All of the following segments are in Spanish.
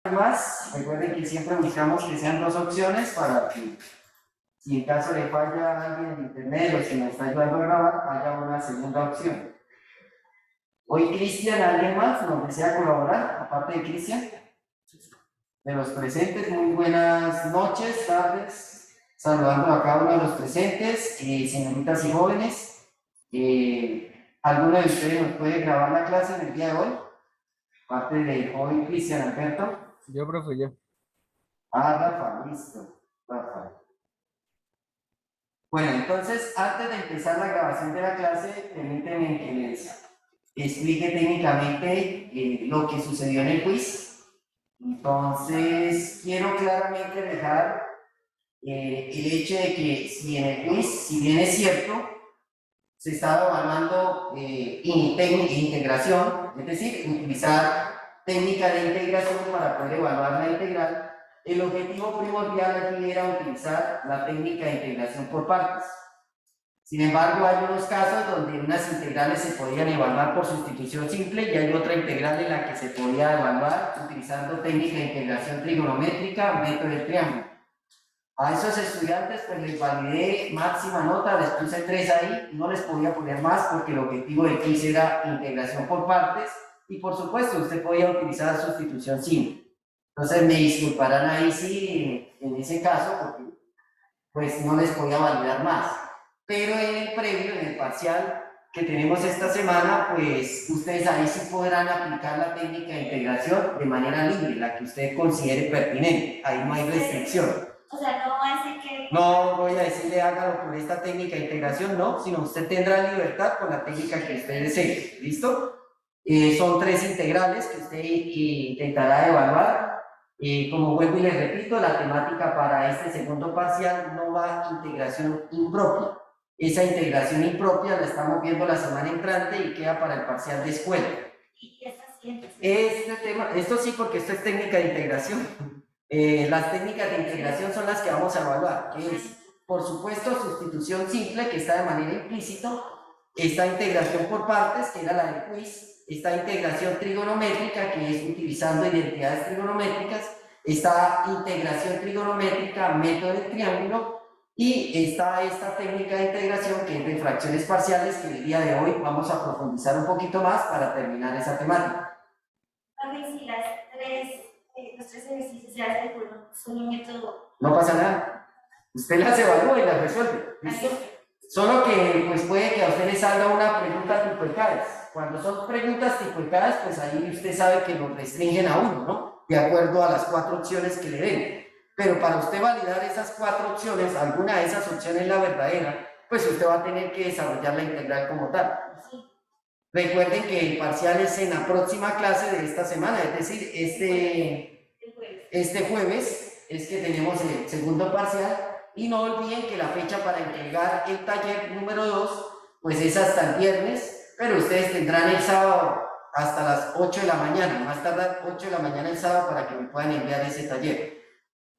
Más, recuerden que siempre buscamos que sean dos opciones para que, si en caso de falla alguien en internet o si me está ayudando a grabar, haya una segunda opción. Hoy Cristian, ¿alguien más nos desea colaborar? Aparte de Cristian, de los presentes, muy buenas noches, tardes, saludando a cada uno de los presentes, señoritas y jóvenes. ¿Alguno de ustedes nos puede grabar la clase en el día de hoy? Parte del joven Cristian Alberto. Yo, profe, yo. Rafa, listo. Rafa. Bueno, entonces, antes de empezar la grabación de la clase, permítanme que les explique técnicamente lo que sucedió en el quiz. Entonces, quiero claramente dejar el hecho de que si en el quiz, si bien es cierto, se estaba evaluando integración, es decir, utilizar técnica de integración para poder evaluar la integral. El objetivo primordial aquí era utilizar la técnica de integración por partes. Sin embargo, hay unos casos donde unas integrales se podían evaluar por sustitución simple y hay otra integral en la que se podía evaluar utilizando técnica de integración trigonométrica, método del triángulo. A esos estudiantes pues les validé máxima nota, les puse 3 ahí, no les podía poner más porque el objetivo del quiz era integración por partes y por supuesto usted podía utilizar sustitución simple. Entonces me disculparán ahí sí, en ese caso, porque pues no les podía validar más. Pero en el previo, en el parcial que tenemos esta semana, pues ustedes ahí sí podrán aplicar la técnica de integración de manera libre, la que usted considere pertinente. Ahí no hay restricción. O sea, no va a decir que... No voy a decirle hágalo por esta técnica de integración, no, sino usted tendrá libertad con la técnica que usted desee. ¿Listo? Son 3 integrales que usted intentará evaluar. Como vuelvo y les repito, la temática para este segundo parcial no va a integración impropia. Esa integración impropia la estamos viendo la semana entrante y queda para el parcial de escuela. ¿Y qué está haciendo? Este tema, esto sí, porque esto es técnica de integración. Las técnicas de integración son las que vamos a evaluar, que es, por supuesto, sustitución simple, que está de manera implícita, esta integración por partes, que era la del quiz, esta integración trigonométrica, que es utilizando identidades trigonométricas, esta integración trigonométrica, método del triángulo, y está esta técnica de integración, que es de fracciones parciales, que el día de hoy vamos a profundizar un poquito más para terminar esa temática. A ver si los 3 ejercicios se hacen por solo un método. No pasa nada. Usted las evalúa y las resuelve. ¿Listo? Solo que pues puede que a usted le salga una pregunta tipo ECAES. Cuando son preguntas tipo ECAES, pues ahí usted sabe que lo restringen a uno, ¿no? De acuerdo a las 4 opciones que le den. Pero para usted validar esas 4 opciones, alguna de esas opciones es la verdadera, pues usted va a tener que desarrollar la integral como tal. Sí. Recuerden que el parcial es en la próxima clase de esta semana, es decir, este jueves es que tenemos el segundo parcial. Y no olviden que la fecha para entregar el taller número 2 pues es hasta el viernes, pero ustedes tendrán el sábado hasta las 8 de la mañana, más tarde 8 de la mañana el sábado para que me puedan enviar ese taller.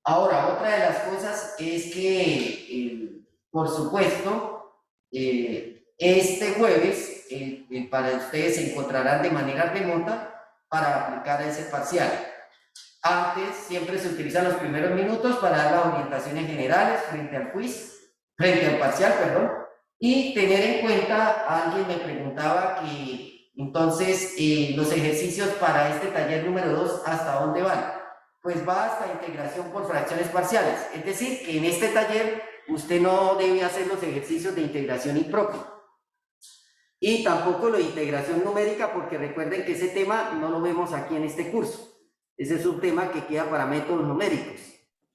Ahora, otra de las cosas es que, por supuesto, este jueves para ustedes se encontrarán de manera remota para aplicar ese parcial. Antes siempre se utilizan los primeros minutos para dar las orientaciones generales frente al quiz, frente al parcial, perdón, y tener en cuenta, alguien me preguntaba que entonces los ejercicios para este taller número 2, ¿hasta dónde van? Pues va hasta integración por fracciones parciales, es decir, que en este taller usted no debe hacer los ejercicios de integración impropia. Y tampoco lo de integración numérica, porque recuerden que ese tema no lo vemos aquí en este curso. Ese es un tema que queda para métodos numéricos.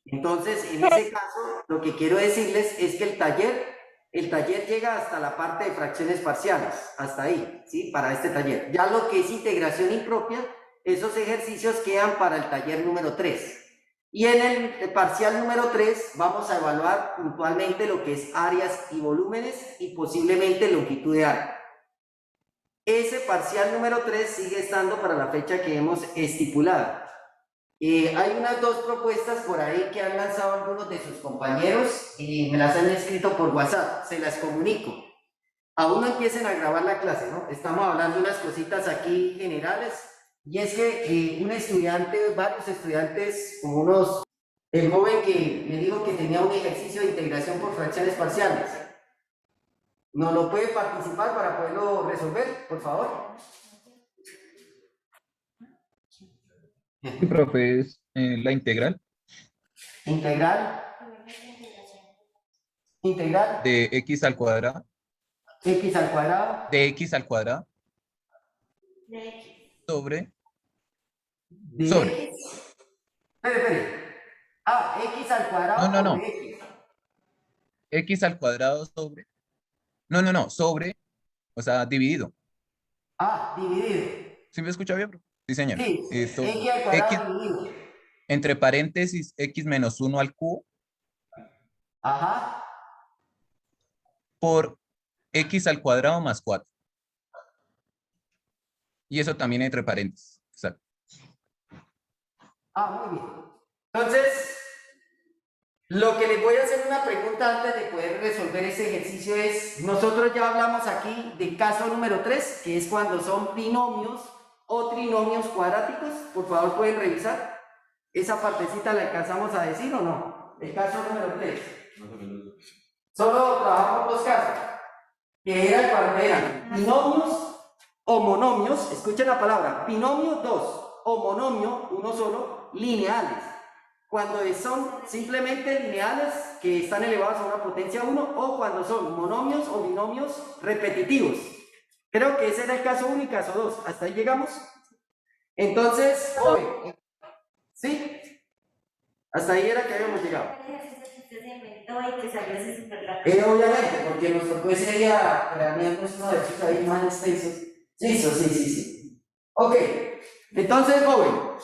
Entonces, en ese caso, lo que quiero decirles es que el taller llega hasta la parte de fracciones parciales, hasta ahí, ¿sí? Para este taller. Ya lo que es integración impropia, esos ejercicios quedan para el taller número 3. Y en el parcial número 3 vamos a evaluar puntualmente lo que es áreas y volúmenes y posiblemente longitud de área. Ese parcial número 3 sigue estando para la fecha que hemos estipulado. Hay unas 2 propuestas por ahí que han lanzado algunos de sus compañeros y me las han escrito por WhatsApp, se las comunico. Aún no empiecen a grabar la clase, ¿no? Estamos hablando unas cositas aquí generales, Y es que un estudiante, varios estudiantes, como el joven que me dijo que tenía un ejercicio de integración por fracciones parciales, ¿no lo puede participar para poderlo resolver, por favor? Sí, profe, es la integral Integral, integral, de x al cuadrado, x al cuadrado, de x al cuadrado de X. sobre, de sobre. x, espere, x al No, cuadrado no, sobre no. x. X al cuadrado sobre. No, no, no. Sobre, o sea, dividido. Dividido. ¿Sí me escucha bien, profe? Sí, señor. Sí, Esto, x al x cuadrado dividido. entre paréntesis x menos 1 al cubo Ajá, por x al cuadrado más 4. Y eso también entre paréntesis. Exacto. muy bien. Entonces, lo que les voy a hacer una pregunta antes de poder resolver ese ejercicio es, nosotros ya hablamos aquí del caso número 3, que es cuando son binomios o trinomios cuadráticos. Por favor, pueden revisar. ¿Esa partecita la alcanzamos a decir o no? El caso número 3. Solo trabajamos dos casos, que era cuando eran binomios o monomios, escuchen la palabra, binomio 2 o monomio, uno solo, lineales. Cuando son simplemente lineales que están elevados a una potencia 1 o cuando son monomios o binomios repetitivos. Creo que ese era el caso 1 y caso 2. ¿Hasta ahí llegamos? Entonces, hoy, ¿sí? Hasta ahí era que habíamos llegado. Obviamente, porque nos tocó ese día planeando unos ejercicios ahí más extensos. Sí. Ok, entonces, joven,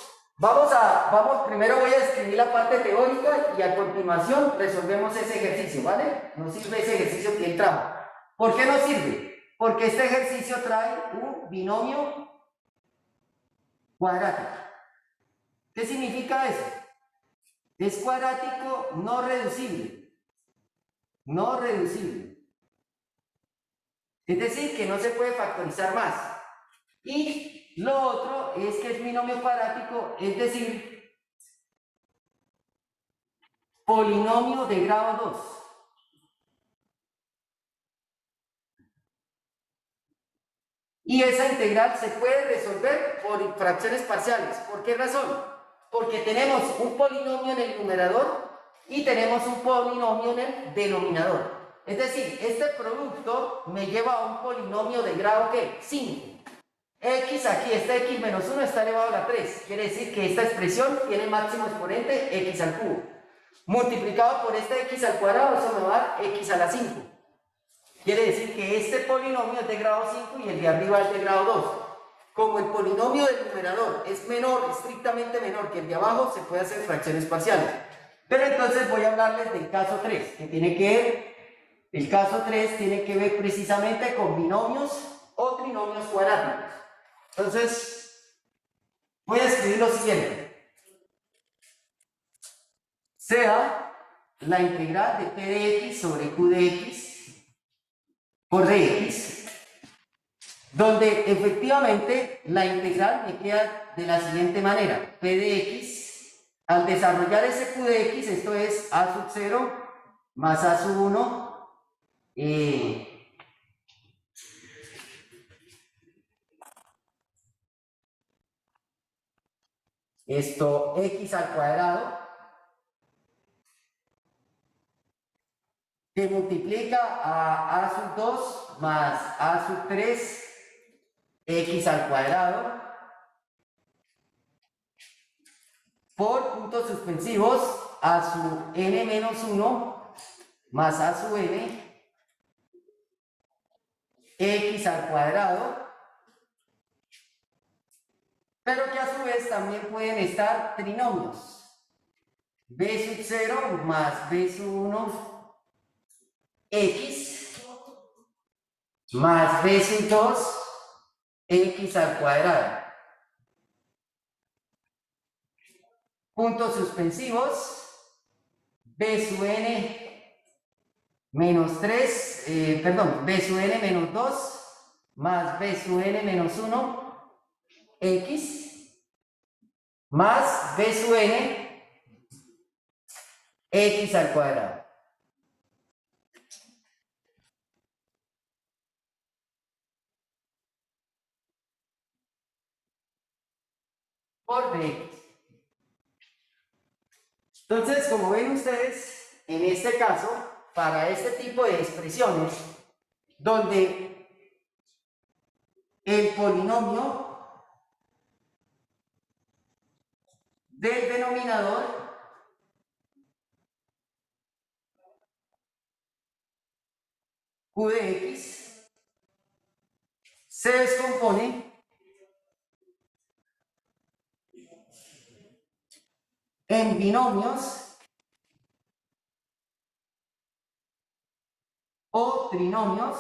primero voy a escribir la parte teórica y a continuación resolvemos ese ejercicio, ¿vale? Nos sirve ese ejercicio que él trajo. ¿Por qué nos sirve? Porque este ejercicio trae un binomio cuadrático. ¿Qué significa eso? Es cuadrático no reducible. No reducible. Es decir, que no se puede factorizar más. Y lo otro es que es binomio cuadrático, es decir, polinomio de grado 2. Y esa integral se puede resolver por fracciones parciales. ¿Por qué razón? Porque tenemos un polinomio en el numerador y tenemos un polinomio en el denominador. Es decir, este producto me lleva a un polinomio de grado ¿qué? 5. X aquí, este x menos 1 está elevado a la 3. Quiere decir que esta expresión tiene máximo exponente x al cubo. Multiplicado por este x al cuadrado, eso me va a dar x a la 5. Quiere decir que este polinomio es de grado 5 y el de arriba es de grado 2. Como el polinomio del numerador es menor, estrictamente menor que el de abajo, se puede hacer fracciones parciales. Pero entonces voy a hablarles del caso 3, que tiene que ver, el caso 3 tiene que ver precisamente con binomios o trinomios cuadráticos. Entonces, voy a escribir lo siguiente. Sea la integral de p de x sobre q de x por dx, donde efectivamente la integral me queda de la siguiente manera. P de x, al desarrollar ese q de x, esto es a sub 0 más a sub 1, esto x al cuadrado, que multiplica a sub 2 más a sub 3 x al cuadrado por puntos suspensivos a sub n menos 1 más a sub n x al cuadrado, pero que a su vez también pueden estar trinomios b sub 0 más b sub 1 x más b sub 2 x al cuadrado. Puntos suspensivos, b sub n menos 3, b sub n menos 2 más b sub n menos 1 x más b sub n x al cuadrado. Por dx. Entonces, como ven ustedes, en este caso, para este tipo de expresiones, donde el polinomio del denominador q de x se descompone en binomios o trinomios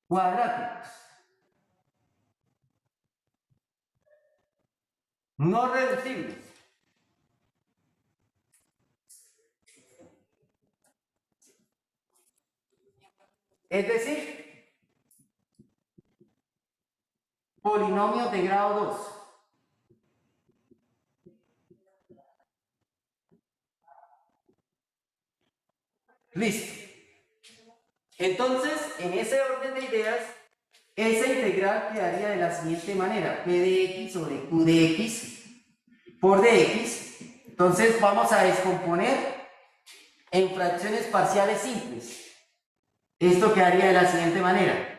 cuadráticos no reducibles. Es decir, polinomios de grado 2. Listo. Entonces, en ese orden de ideas, esa integral quedaría de la siguiente manera: p de x sobre q de x por dx. Entonces, vamos a descomponer en fracciones parciales simples. Esto quedaría de la siguiente manera.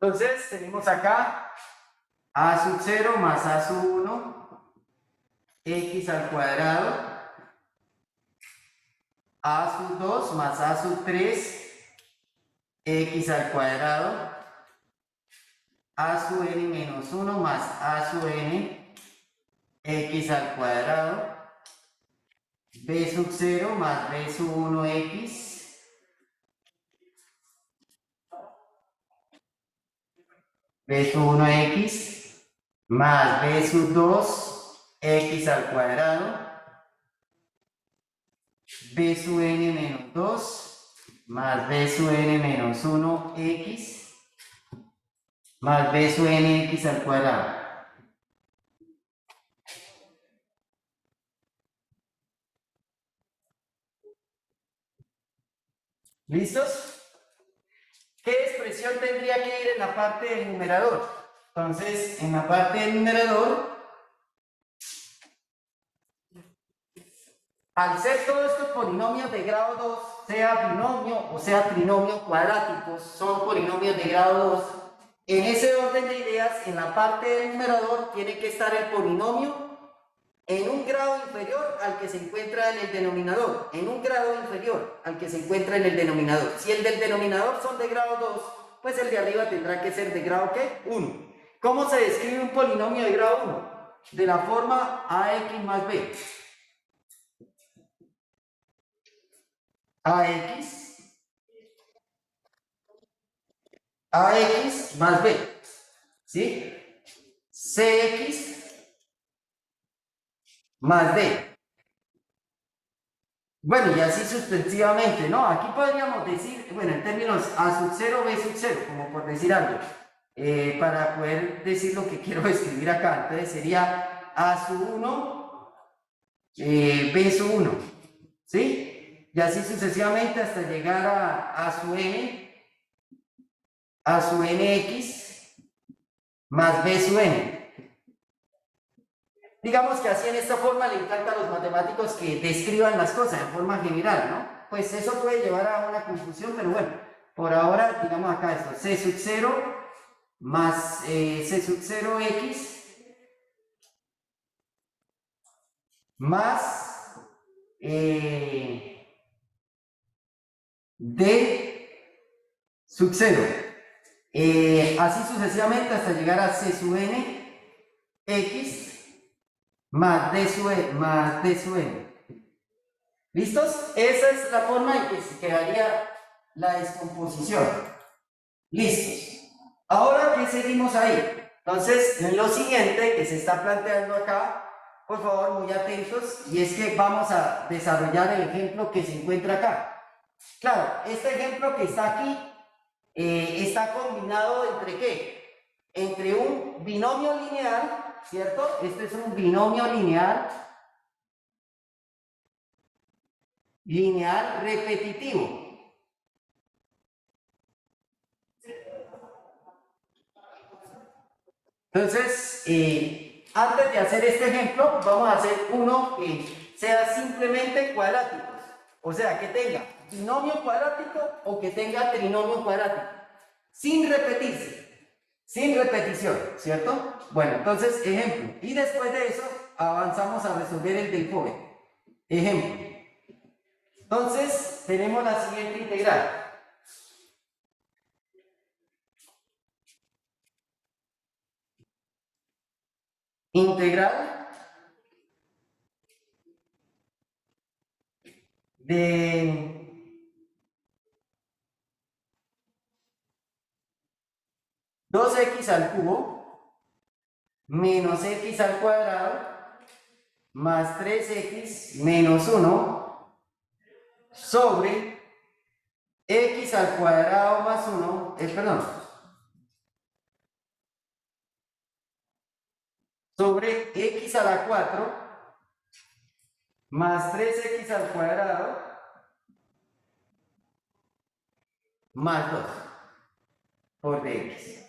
Entonces, tenemos acá a sub 0 más a sub 1, x al cuadrado, a sub 2 más a sub 3, x al cuadrado, a sub n menos 1 más a sub n, x al cuadrado, b sub 0 más b sub 1x, b sub 1x más b sub 2, x al cuadrado, b sub n menos 2 más b sub n menos 1x más b sub n x al cuadrado. ¿Listos? ¿Qué expresión tendría que ir en la parte del numerador? Entonces, en la parte del numerador, al ser todos estos polinomios de grado 2, sea binomio o sea trinomio cuadráticos, son polinomios de grado 2, en ese orden de ideas, en la parte del numerador tiene que estar el polinomio en un grado inferior al que se encuentra en el denominador, en un grado inferior al que se encuentra en el denominador. Si el del denominador son de grado 2, pues el de arriba tendrá que ser de grado ¿qué? 1. ¿Cómo se describe un polinomio de grado 1? De la forma ax más b. ax más b, ¿sí? Cx más d. Bueno, y así sucesivamente, ¿no? Aquí podríamos decir, bueno, en términos a sub 0, b sub 0, como por decir algo, para poder decir lo que quiero escribir acá. Entonces sería a sub 1, b sub 1, ¿sí? Y así sucesivamente hasta llegar a su nx más b sub n. Digamos que así en esta forma le encanta a los matemáticos que describan las cosas de forma general, ¿no? Pues eso puede llevar a una confusión, pero bueno, por ahora digamos acá esto, c sub 0 más c sub 0x más d sub 0. Así sucesivamente hasta llegar a c sub n x más d sub n. ¿Listos? Esa es la forma en que se quedaría la descomposición. ¿Listos? Ahora, ¿qué seguimos ahí? Entonces, lo siguiente que se está planteando acá, por favor, muy atentos, y es que vamos a desarrollar el ejemplo que se encuentra acá. Claro, este ejemplo que está aquí está combinado entre ¿qué? Entre un binomio lineal, ¿cierto? Este es un binomio lineal repetitivo. Entonces, antes de hacer este ejemplo, vamos a hacer uno que sea simplemente cuadráticos. O sea, que tenga binomio cuadrático o que tenga trinomio cuadrático. Sin repetirse, sin repetición, ¿cierto? Bueno, entonces, ejemplo. Y después de eso, avanzamos a resolver el del joven. Ejemplo. Entonces, tenemos la siguiente integral. Integral de 2x al cubo menos x al cuadrado más 3x menos 1 sobre x al cuadrado más 1, sobre x a la 4 más 3x al cuadrado más 2 por dx.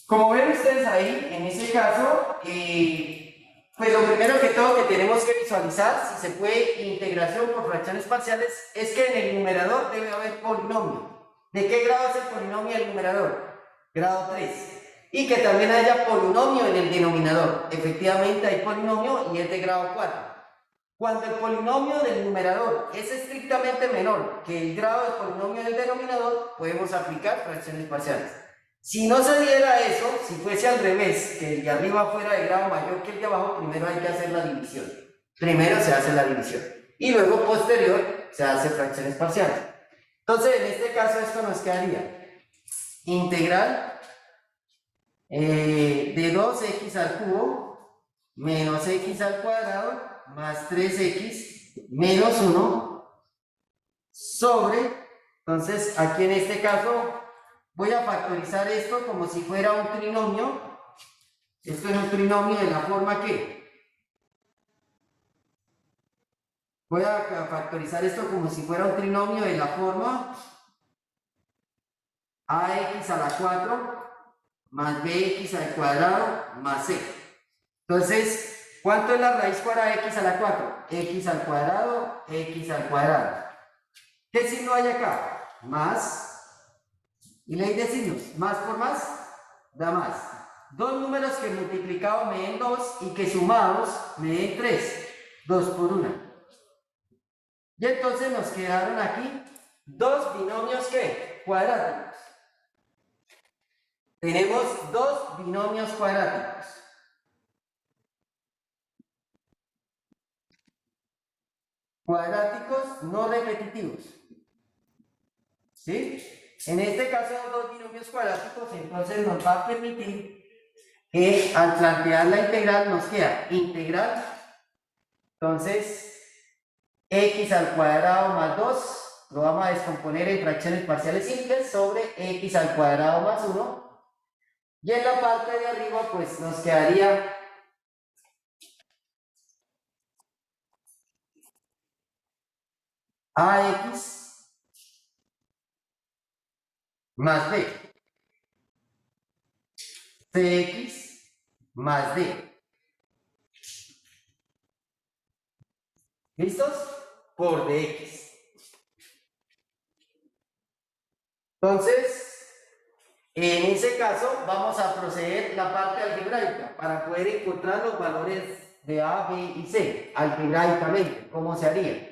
Como ven ustedes ahí, en ese caso, pues lo primero que todo que tenemos que visualizar, si se puede, integración por fracciones parciales, es que en el numerador debe haber polinomio. ¿De qué grado es el polinomio del numerador? Grado 3. Y que también haya polinomio en el denominador. Efectivamente hay polinomio y es de grado 4. Cuando el polinomio del numerador es estrictamente menor que el grado del polinomio del denominador, podemos aplicar fracciones parciales. Si no se diera eso, si fuese al revés, que el de arriba fuera de grado mayor que el de abajo, primero hay que hacer la división. Primero se hace la división. Y luego, posterior, se hace fracciones parciales. Entonces, en este caso, esto nos quedaría integral de 2x al cubo menos x al cuadrado más 3x menos 1 sobre, entonces, aquí en este caso, voy a factorizar esto como si fuera un trinomio. Esto es un trinomio de la forma que voy a factorizar esto como si fuera un trinomio de la forma ax a la 4 más bx al cuadrado más c. Entonces, ¿cuánto es la raíz cuadrada de x a la 4? X al cuadrado, x al cuadrado. ¿Qué signo hay acá? Más. Y ley de signos, más por más, da más. Dos números que multiplicados me den 2 y que sumados me den 3. 2 por 1. Y entonces nos quedaron aquí dos binomios ¿qué? Cuadráticos. Tenemos dos binomios cuadráticos. Cuadráticos no repetitivos. ¿Sí? En este caso, dos binomios cuadráticos, entonces nos va a permitir que al plantear la integral nos queda integral, entonces x al cuadrado más 2, lo vamos a descomponer en fracciones parciales simples sobre x al cuadrado más 1, y en la parte de arriba pues nos quedaría ax más b, cx más d. ¿Listos? Por dx. Entonces, en ese caso vamos a proceder la parte algebraica para poder encontrar los valores de a, b y c algebraicamente. ¿Cómo se haría?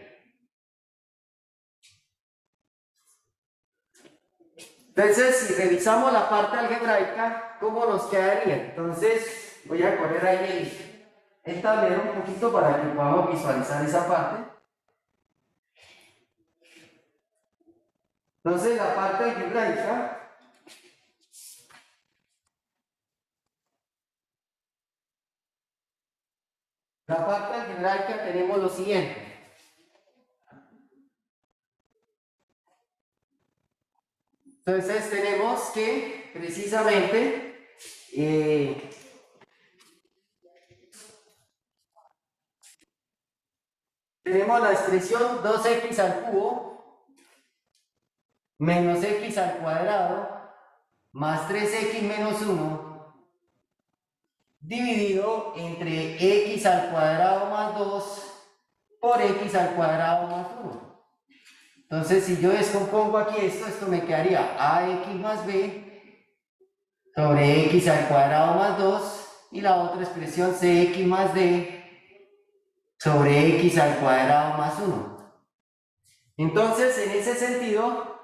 Entonces, si revisamos la parte algebraica, ¿cómo nos quedaría? Entonces, voy a correr ahí el tablero un poquito para que podamos visualizar esa parte. Entonces la parte algebraica tenemos lo siguiente. Entonces tenemos que precisamente tenemos la expresión 2x al cubo menos x al cuadrado más 3x menos 1 dividido entre x al cuadrado más 2 por x al cuadrado más 1. Entonces, si yo descompongo aquí esto me quedaría ax más b sobre x al cuadrado más 2 y la otra expresión cx más d sobre x al cuadrado más 1. Entonces, en ese sentido,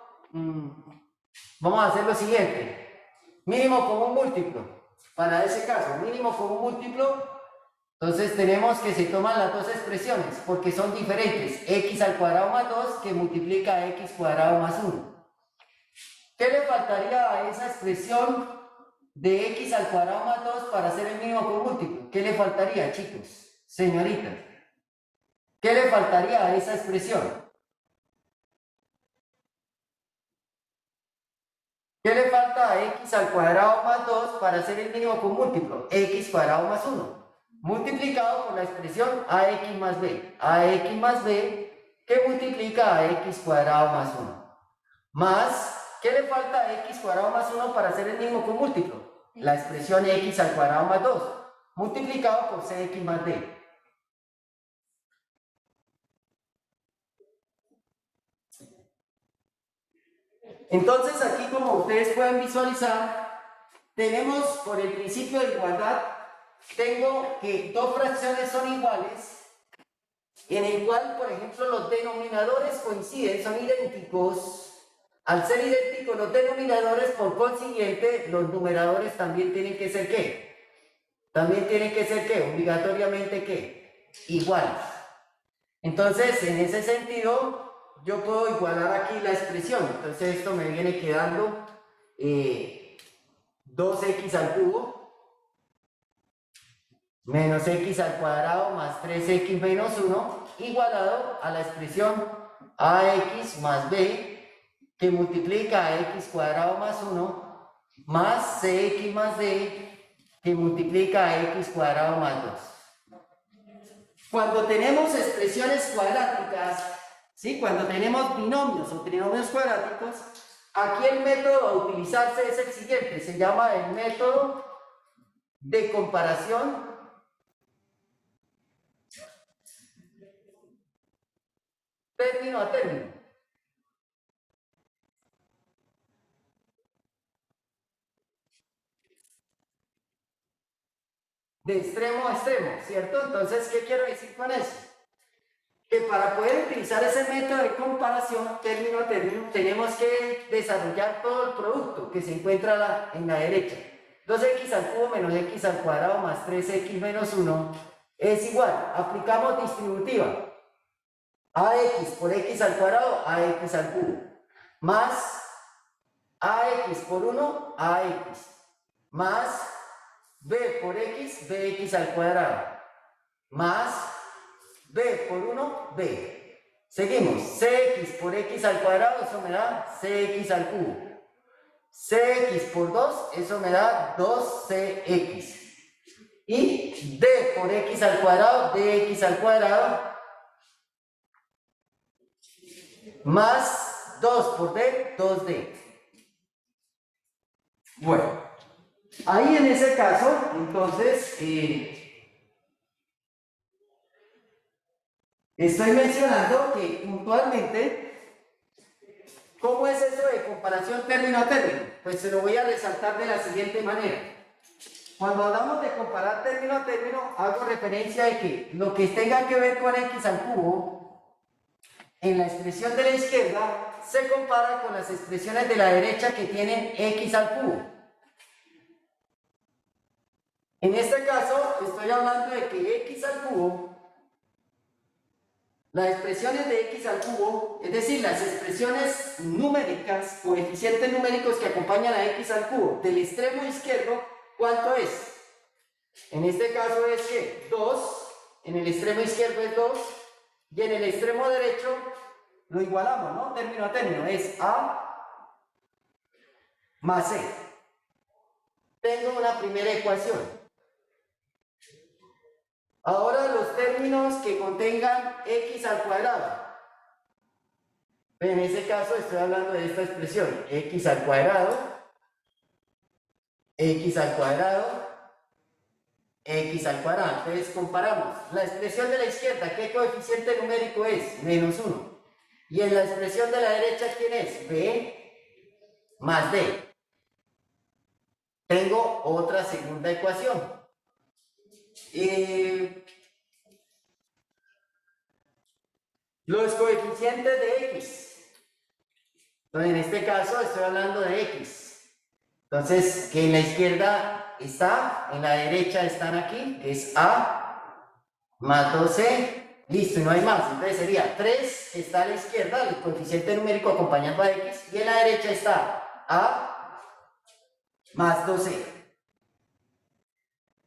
vamos a hacer lo siguiente. Mínimo común múltiplo. Para ese caso, mínimo común múltiplo. Entonces tenemos que se toman las dos expresiones porque son diferentes. X al cuadrado más 2 que multiplica a x cuadrado más 1. ¿Qué le faltaría a esa expresión de x al cuadrado más 2 para hacer el mínimo común múltiplo? ¿Qué le faltaría, chicos? Señoritas. ¿Qué le faltaría a esa expresión? ¿Qué le falta a x al cuadrado más 2 para hacer el mínimo común múltiplo? X cuadrado más 1. Multiplicado por la expresión ax más b. Ax más b que multiplica a x cuadrado más 1. Más, ¿qué le falta a x cuadrado más 1 para hacer el mínimo común múltiplo? La expresión x al cuadrado más 2. Multiplicado por cx más d. Entonces aquí, como ustedes pueden visualizar, tenemos por el principio de igualdad, tengo que dos fracciones son iguales, en el cual, por ejemplo, los denominadores coinciden, son idénticos. Al ser idénticos los denominadores, por consiguiente, los numeradores también tienen que ser ¿qué? También tienen que ser ¿qué? Obligatoriamente ¿qué? Iguales. Entonces, en ese sentido, yo puedo igualar aquí la expresión. Entonces esto me viene quedando 2x al cubo menos x al cuadrado más 3x menos 1 igualado a la expresión ax más b que multiplica a x cuadrado más 1 más cx más d que multiplica a x cuadrado más 2. Cuando tenemos expresiones cuadráticas, ¿sí? Cuando tenemos binomios o trinomios cuadráticos, aquí el método a utilizarse es el siguiente, se llama el método de comparación término a término. De extremo a extremo, ¿cierto? Entonces, ¿qué quiero decir con eso? Que para poder utilizar ese método de comparación término a término, tenemos que desarrollar todo el producto que se encuentra en la derecha. 2x al cubo menos x al cuadrado más 3x menos 1 es igual. Aplicamos distributiva. Ax por x al cuadrado, ax al cubo. Más ax por 1, ax. Más b por x, bx al cuadrado. Más b por 1, b. Seguimos. Cx por x al cuadrado, eso me da cx al cubo. Cx por 2, eso me da 2cx. Y d por x al cuadrado, dx al cuadrado. Más 2 por d, 2d. Bueno, ahí en ese caso, entonces, estoy mencionando que puntualmente, ¿cómo es eso de comparación término a término? Pues se lo voy a resaltar de la siguiente manera. Cuando hablamos de comparar término a término, hago referencia de que lo que tenga que ver con x al cubo, en la expresión de la izquierda, se compara con las expresiones de la derecha que tienen x al cubo. En este caso, estoy hablando de que x al cubo, las expresiones de x al cubo, es decir, las expresiones numéricas, coeficientes numéricos que acompañan a x al cubo, del extremo izquierdo, ¿cuánto es? En este caso es que 2, en el extremo izquierdo es 2, y en el extremo derecho lo igualamos, ¿no? Término a término, es a más c. Tengo una primera ecuación. Ahora los términos que contengan x al cuadrado. En ese caso estoy hablando de esta expresión, x al cuadrado, x al cuadrado, x al cuadrado. Entonces comparamos. La expresión de la izquierda, ¿qué coeficiente numérico es? Menos 1. Y en la expresión de la derecha, ¿quién es? b más d. Tengo otra segunda ecuación. Los coeficientes de x. Entonces, en este caso estoy hablando de x. Entonces, que en la izquierda está, en la derecha están aquí, que es a más 2c. Listo, y no hay más. Entonces sería 3 está a la izquierda, el coeficiente numérico acompañando a x, y en la derecha está a más 2c.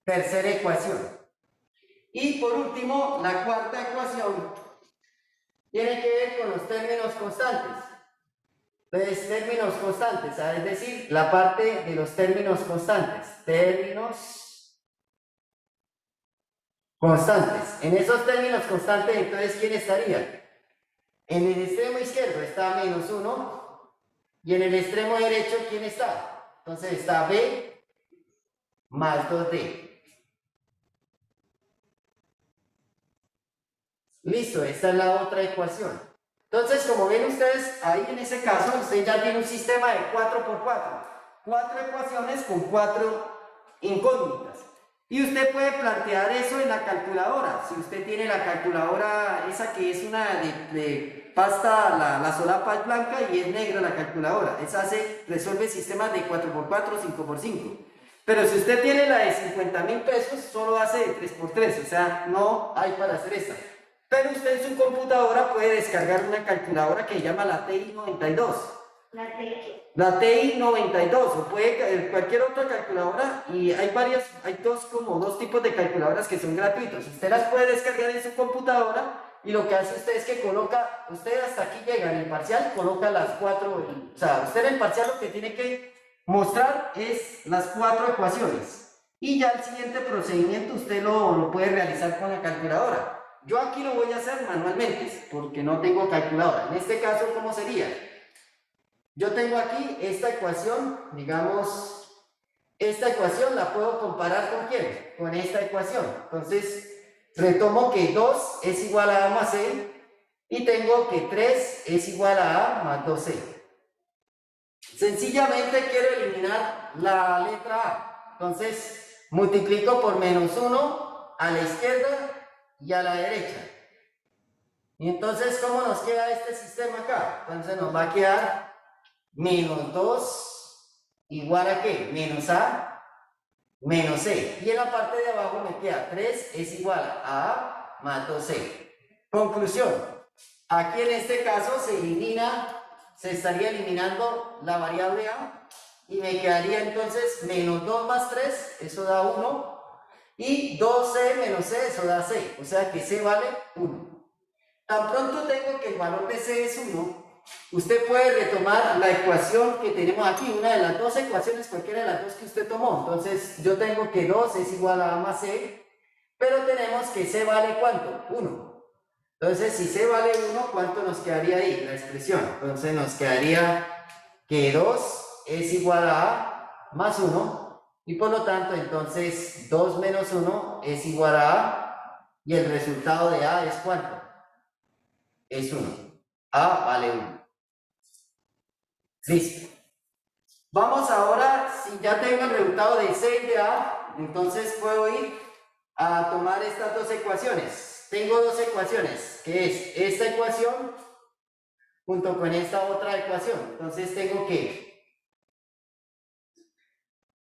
Tercera ecuación. Y por último, la cuarta ecuación tiene que ver con los términos constantes. Entonces, términos constantes, es decir, la parte de los términos constantes. Términos constantes. En esos términos constantes, entonces, ¿quién estaría? En el extremo izquierdo está menos 1 y en el extremo derecho, ¿quién está? Entonces está b más 2d. Listo, esta es la otra ecuación. Entonces, como ven ustedes, ahí en ese caso, usted ya tiene un sistema de 4×4. 4 ecuaciones con 4 incógnitas. Y usted puede plantear eso en la calculadora. Si usted tiene la calculadora, esa que es una de pasta, la solapa es blanca y es negra la calculadora. Esa resuelve sistemas de 4×4, 5×5. Pero si usted tiene la de 50.000 pesos, solo hace de 3×3. O sea, no hay para hacer esta. Pero usted en su computadora puede descargar una calculadora que se llama la TI-92. ¿La TI? La TI-92, o puede cualquier otra calculadora, y hay dos tipos de calculadoras que son gratuitos. Usted las puede descargar en su computadora y lo que hace usted es que coloca, usted hasta aquí llega en el parcial, coloca las 4, o sea, usted en el parcial lo que tiene que mostrar es las 4 ecuaciones. Y ya el siguiente procedimiento usted lo puede realizar con la calculadora. Yo aquí lo voy a hacer manualmente, porque no tengo calculadora. En este caso, ¿cómo sería? Yo tengo aquí esta ecuación, digamos, esta ecuación la puedo comparar ¿con quién? Con esta ecuación. Entonces, retomo que 2 es igual a A más C, y tengo que 3 es igual a A más 2C. Sencillamente quiero eliminar la letra A. Entonces, multiplico por menos 1 a la izquierda y a la derecha. Y entonces, ¿cómo nos queda este sistema acá? Entonces nos va a quedar menos 2 igual a ¿qué? Menos A menos C. Y en la parte de abajo me queda 3 es igual a A más 2C. Conclusión. Aquí en este caso se estaría eliminando la variable A y me quedaría entonces menos 2 más 3, eso da 1. Y 2c menos c, eso da c, o sea que c vale 1. Tan pronto tengo que el valor de c es 1, usted puede retomar la ecuación que tenemos aquí, una de las dos ecuaciones, cualquiera de las dos que usted tomó. Entonces yo tengo que 2 es igual a A más c, pero tenemos que c vale ¿cuánto? 1. Entonces si c vale 1, ¿cuánto nos quedaría ahí? La expresión. Entonces nos quedaría que 2 es igual a A más 1. Y por lo tanto, entonces, 2 menos 1 es igual a A, y el resultado de A es ¿cuánto? Es 1. A vale 1. Listo. Vamos ahora, si ya tengo el resultado de C y de A, entonces puedo ir a tomar estas dos ecuaciones. Tengo dos ecuaciones, que es esta ecuación junto con esta otra ecuación. Entonces tengo que...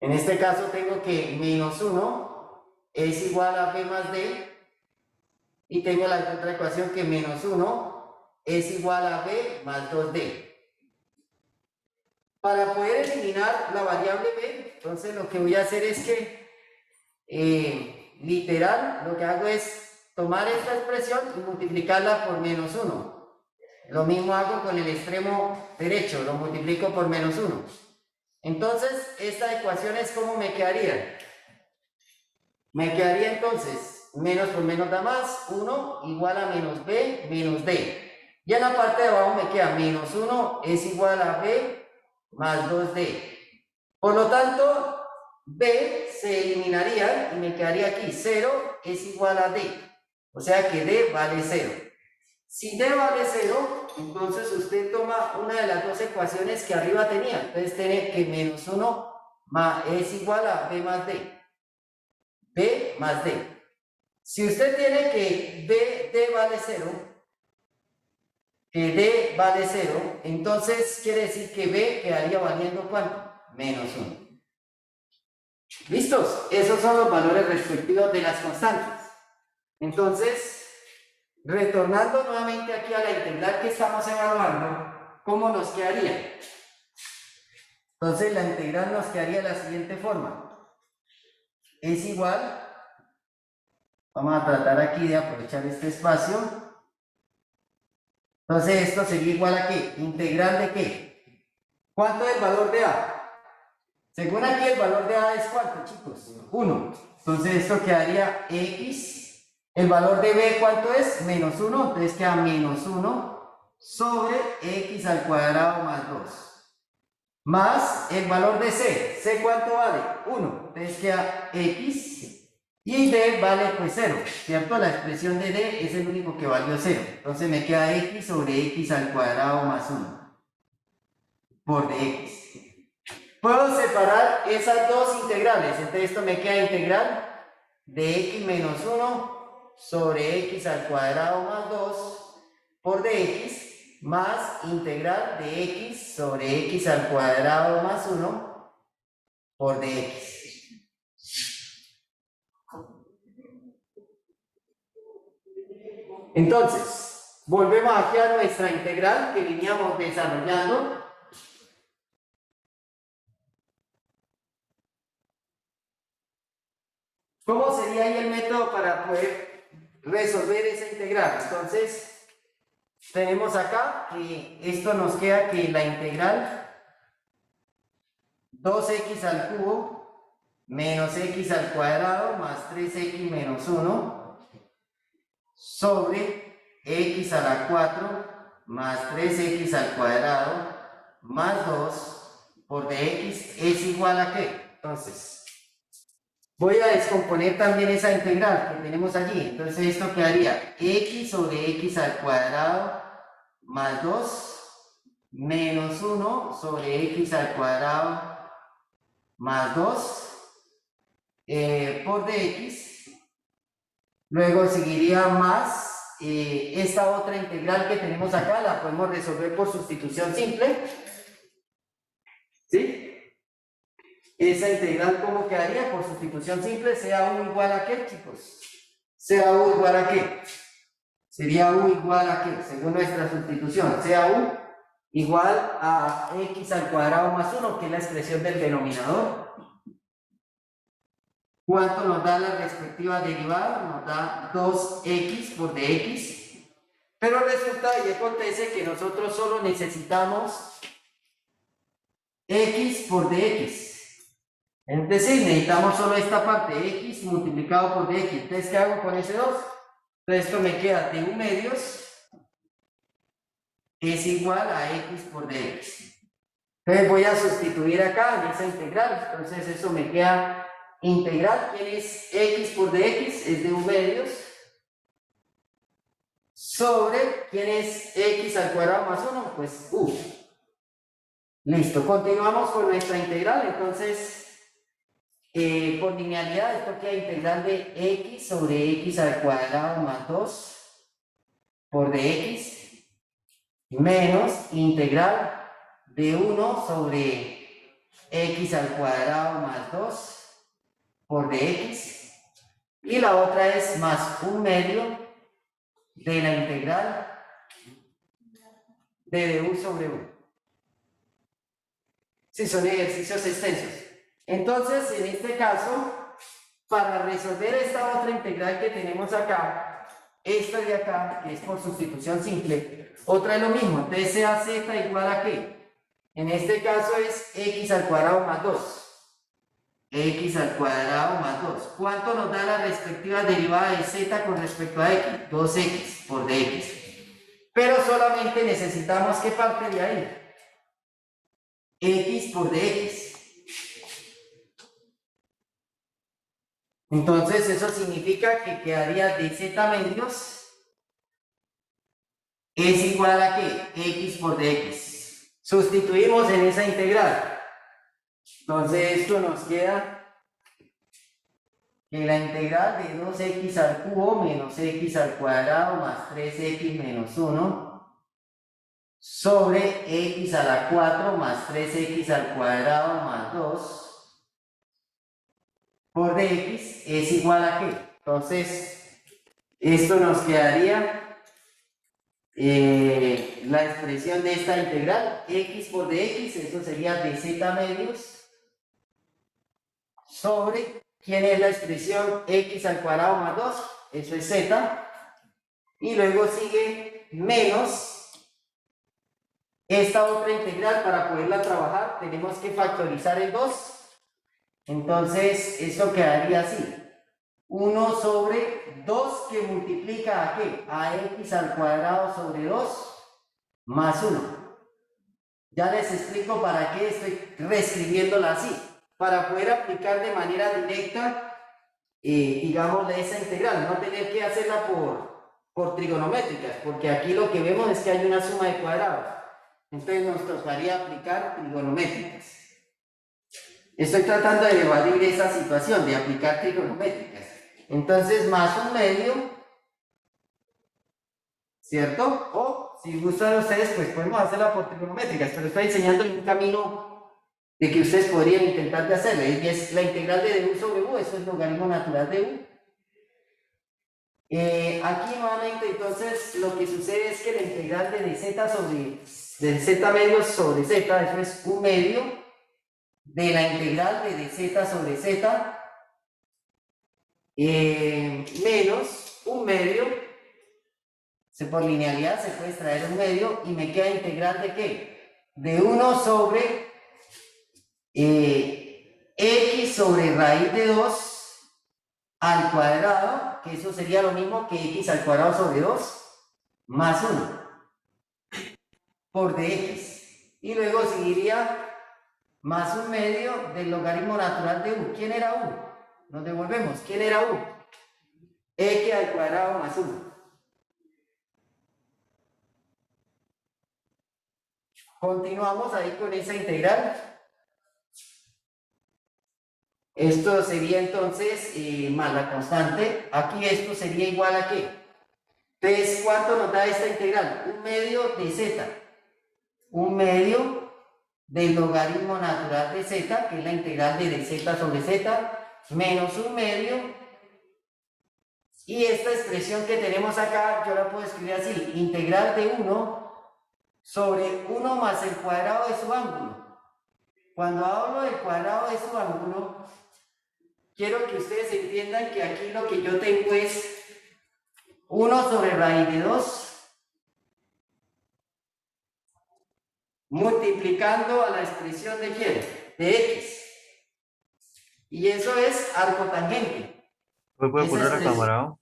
En este caso tengo que menos 1 es igual a B más D, Y tengo la otra ecuación que menos 1 es igual a b más 2d. Para poder eliminar la variable b, entonces lo que voy a hacer es que, literal, lo que hago es tomar esta expresión y multiplicarla por menos 1. Lo mismo hago con el extremo derecho, lo multiplico por menos 1. Entonces, esta ecuación es como me quedaría. Me quedaría entonces, menos por menos da más, 1 igual a menos b menos d. Y en la parte de abajo me queda menos 1 es igual a b más 2d. Por lo tanto, b se eliminaría y me quedaría aquí 0 es igual a d. O sea que d vale 0. Si d vale 0, entonces usted toma una de las dos ecuaciones que arriba tenía. Entonces tiene que menos 1 es igual a b más d. b más d. Si usted tiene que d vale 0, que d vale 0, entonces quiere decir que b quedaría valiendo ¿cuánto? Menos 1. ¿Listos? Esos son los valores respectivos de las constantes. Entonces, retornando nuevamente aquí a la integral que estamos evaluando, ¿cómo nos quedaría? Entonces la integral nos quedaría de la siguiente forma. Es igual, vamos a tratar aquí de aprovechar este espacio. Entonces esto sería igual a ¿qué? ¿Integral de qué? ¿Cuánto es el valor de a? Según aquí el valor de a es ¿cuánto, chicos? 1. Entonces esto quedaría x. El valor de b ¿cuánto es? Menos 1. Entonces queda menos 1 sobre x al cuadrado más 2. Más el valor de c. ¿C cuánto vale? 1. Entonces queda x. Y d vale pues 0, ¿cierto? La expresión de d es el único que valió 0. Entonces me queda x sobre x al cuadrado más 1 por dx. Puedo separar esas dos integrales. Entonces esto me queda integral de x menos 1 sobre x al cuadrado más 2 por dx más integral de x sobre x al cuadrado más 1 por dx. Entonces, volvemos aquí a nuestra integral que veníamos desarrollando. ¿Cómo sería ahí el método para poder resolver esa integral? Entonces, tenemos acá que esto nos queda que la integral 2x al cubo menos x al cuadrado más 3x menos 1 sobre x a la 4 más 3x al cuadrado más 2 por dx es igual a ¿qué? Entonces, voy a descomponer también esa integral que tenemos allí. Entonces esto quedaría x sobre x al cuadrado más 2 menos 1 sobre x al cuadrado más 2 por dx. Luego seguiría más esta otra integral que tenemos acá, la podemos resolver por sustitución simple. ¿Sí? Esa integral, ¿cómo quedaría? Por sustitución simple, sea u igual a ¿qué, chicos? Sea u igual a ¿qué? Sería u igual a ¿qué? Según nuestra sustitución, sea u igual a x al cuadrado más 1, que es la expresión del denominador. ¿Cuánto nos da la respectiva derivada? Nos da 2x por dx. Pero resulta y acontece que nosotros solo necesitamos x por dx. Es decir, necesitamos solo esta parte, x multiplicado por dx. Entonces, ¿qué hago con ese 2? Entonces, esto me queda de u medios es igual a x por dx. Entonces, voy a sustituir acá en esa integral. Entonces, eso me queda integral, ¿quién es x por dx? Es de u medios sobre, ¿quién es x al cuadrado más 1? Pues u. Listo, continuamos con nuestra integral. Entonces, por linealidad, esto queda integral de x sobre x al cuadrado más 2 por dx menos integral de 1 sobre x al cuadrado más 2 por dx, y la otra es más un medio de la integral de du sobre u. Si son ejercicios extensos. Entonces, en este caso, para resolver esta otra integral que tenemos acá, esta de acá, que es por sustitución simple, otra es lo mismo. Entonces, sea z igual a ¿qué? En este caso es x al cuadrado más 2. X al cuadrado más 2. ¿Cuánto nos da la respectiva derivada de z con respecto a x? 2x por dx. Pero solamente necesitamos ¿qué parte de ahí? X por dx. Entonces eso significa que quedaría dz medios es igual a ¿qué? X por dx. Sustituimos en esa integral. Entonces esto nos queda que la integral de 2x al cubo menos x al cuadrado más 3x menos 1 sobre x a la 4 más 3x al cuadrado más 2 por dx es igual a ¿qué? Entonces, esto nos quedaría la expresión de esta integral, x por dx, eso sería dz medios, sobre, ¿quién es la expresión x al cuadrado más 2? Eso es z, y luego sigue menos esta otra integral. Para poderla trabajar tenemos que factorizar el 2. Entonces, esto quedaría así. 1 sobre 2 que multiplica ¿a qué? A x al cuadrado sobre 2 más 1. Ya les explico para qué estoy reescribiéndola así. Para poder aplicar de manera directa, digámosle, esa integral. No tener que hacerla por trigonométricas, porque aquí lo que vemos es que hay una suma de cuadrados. Entonces nos tocaría aplicar trigonométricas. Estoy tratando de evadir esa situación, de aplicar trigonométricas. Entonces, más un medio, ¿cierto? O, si gustan ustedes, pues podemos hacerla por trigonométricas, pero estoy enseñando un camino de que ustedes podrían intentar de hacerlo. Y es la integral de du sobre u, eso es logaritmo natural de u. Aquí nuevamente, entonces, lo que sucede es que la integral de z medios sobre z, eso es un medio de la integral de dz sobre z menos un medio, por linealidad se puede extraer un medio y me queda integral de ¿qué? De 1 sobre x sobre raíz de 2 al cuadrado, que eso sería lo mismo que x al cuadrado sobre 2 más 1 por dx. Y luego seguiría más un medio del logaritmo natural de u. ¿Quién era u? Nos devolvemos. ¿Quién era u? X al cuadrado más 1. Continuamos ahí con esa integral. Esto sería entonces más la constante. Aquí esto sería igual a ¿qué? Entonces, ¿cuánto nos da esta integral? Un medio de z. Un medio del logaritmo natural de z, que es la integral de dz sobre z, menos un medio. Y esta expresión que tenemos acá, yo la puedo escribir así: integral de 1 sobre 1 más el cuadrado de su ángulo. Cuando hablo del cuadrado de su ángulo, quiero que ustedes entiendan que aquí lo que yo tengo es 1 sobre raíz de 2 multiplicando a la expresión de ¿quién? De x. Y eso es arcotangente. ¿Me puede poner la cámara?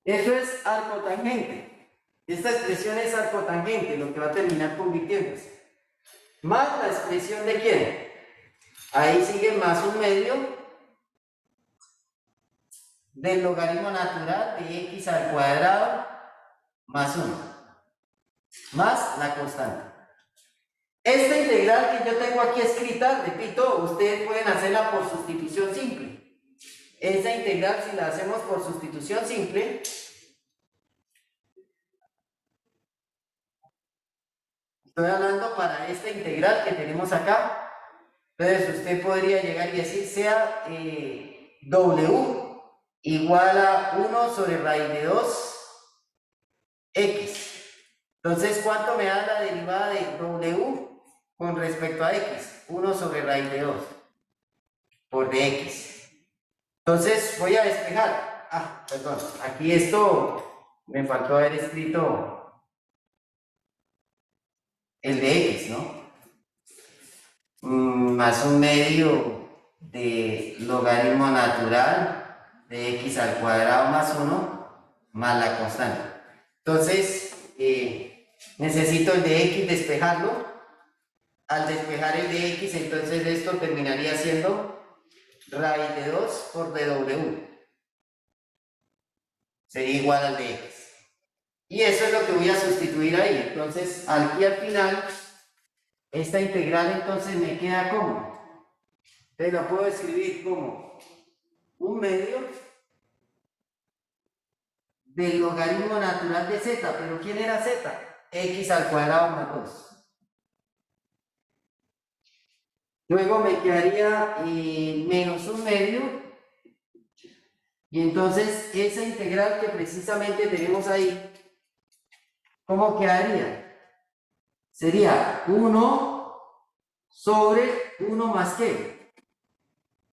Eso es arcotangente. Esta expresión es arcotangente, lo que va a terminar convirtiéndose. Más la expresión de ¿quién? Ahí sigue más un medio del logaritmo natural de x al cuadrado más 1. Más la constante. Esta integral que yo tengo aquí escrita, repito, ustedes pueden hacerla por sustitución simple. Esta integral, si la hacemos por sustitución simple, Estoy hablando para esta integral que tenemos acá. Entonces usted podría llegar y decir sea W igual a 1 sobre raíz de 2 X. Entonces, ¿cuánto me da la derivada de W con respecto a X? 1 sobre raíz de 2 por dx. Entonces, voy a despejar. Ah, perdón, aquí esto me faltó haber escrito el de X, ¿no? Más un medio de logaritmo natural de X al cuadrado más 1 más la constante. Entonces, necesito el de X despejarlo. Al despejar el de X, entonces esto terminaría siendo raíz de 2 por dw. Sería igual al de X. Y eso es lo que voy a sustituir ahí. Entonces, aquí al final, esta integral entonces me queda como. Entonces la puedo escribir como un medio del logaritmo natural de z. ¿Pero quién era z? X al cuadrado más 2. Luego me quedaría menos un medio. Y entonces esa integral que precisamente tenemos ahí, ¿cómo quedaría? Sería 1 sobre 1 más qué.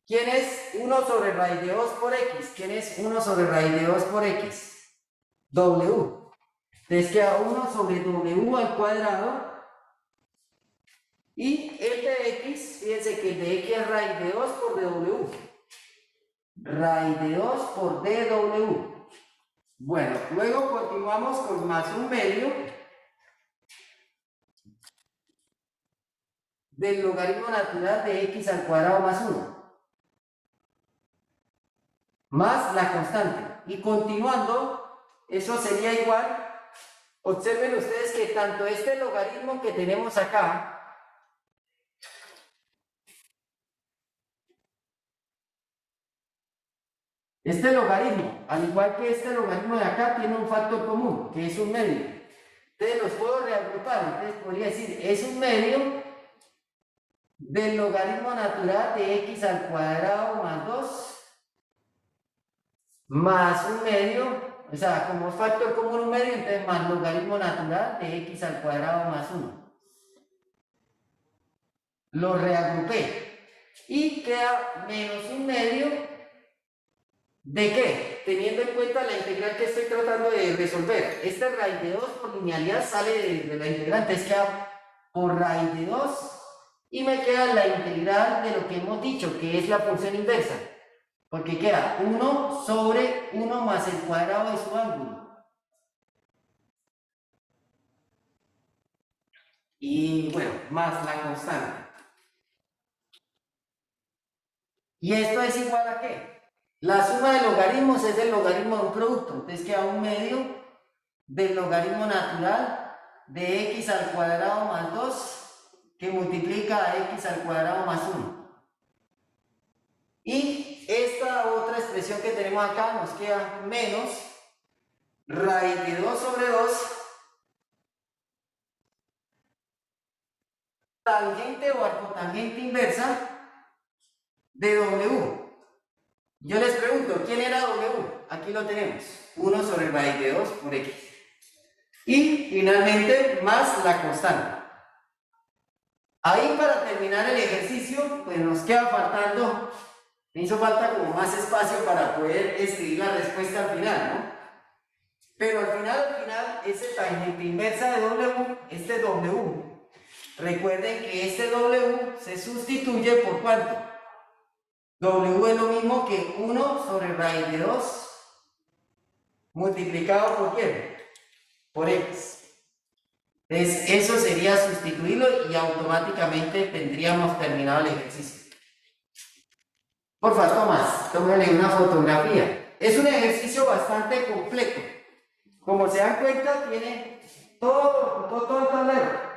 ¿Quién es 1 sobre raíz de 2 por x? ¿Quién es 1 sobre raíz de 2 por x? W. Entonces queda 1 sobre w al cuadrado. Y el de x, fíjense que el de x es raíz de 2 por dw. Raíz de 2 por dw. Bueno, luego continuamos con más un medio del logaritmo natural de x al cuadrado más 1 más la constante. Y continuando, eso sería igual. Observen ustedes que tanto este logaritmo que tenemos acá, este logaritmo, al igual que este logaritmo de acá, tiene un factor común, que es un medio. Entonces los puedo reagrupar. Entonces podría decir, es un medio del logaritmo natural de x al cuadrado más 2 más un medio, o sea, como factor común un medio, entonces más logaritmo natural de x al cuadrado más 1. Lo reagrupé. Y queda menos un medio ¿de qué? Teniendo en cuenta la integral que estoy tratando de resolver. Esta raíz de 2 por linealidad sale de la integral, entonces queda por raíz de 2 y me queda la integral de lo que hemos dicho, que es la función inversa. Porque queda 1 sobre 1 más el cuadrado de su ángulo. Y bueno, más la constante. ¿Y esto es igual a qué? La suma de logaritmos es el logaritmo de un producto. Entonces queda un medio del logaritmo natural de x al cuadrado más 2 que multiplica a x al cuadrado más 1. Y esta otra expresión que tenemos acá nos queda menos raíz de 2 sobre 2 tangente o arcotangente inversa de w. Yo les pregunto, ¿quién era w? Aquí lo tenemos, 1 sobre raíz de 2 por x. Y finalmente, más la constante. Ahí para terminar el ejercicio, pues nos queda faltando, me hizo falta como más espacio para poder escribir la respuesta al final, ¿no? Pero al final, ese tangente inversa de w, este w, recuerden que este w se sustituye por ¿cuánto? W es lo mismo que 1 sobre raíz de 2 multiplicado por ¿quién? Por x. Entonces, eso sería sustituirlo y automáticamente tendríamos terminado el ejercicio. Porfa, Tomás, tómale una fotografía. Es un ejercicio bastante completo. Como se dan cuenta, tiene todo el tablero.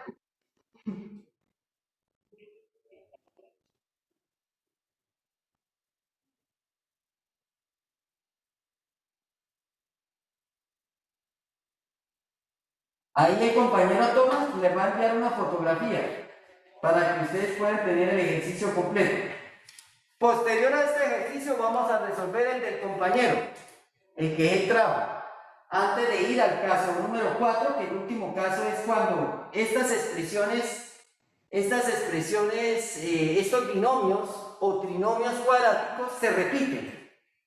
Ahí el compañero Tomás les va a enviar una fotografía para que ustedes puedan tener el ejercicio completo. Posterior a este ejercicio vamos a resolver el del compañero, el que es el trabajo. Antes de ir al caso número 4, que el último caso es cuando estos binomios o trinomios cuadráticos se repiten.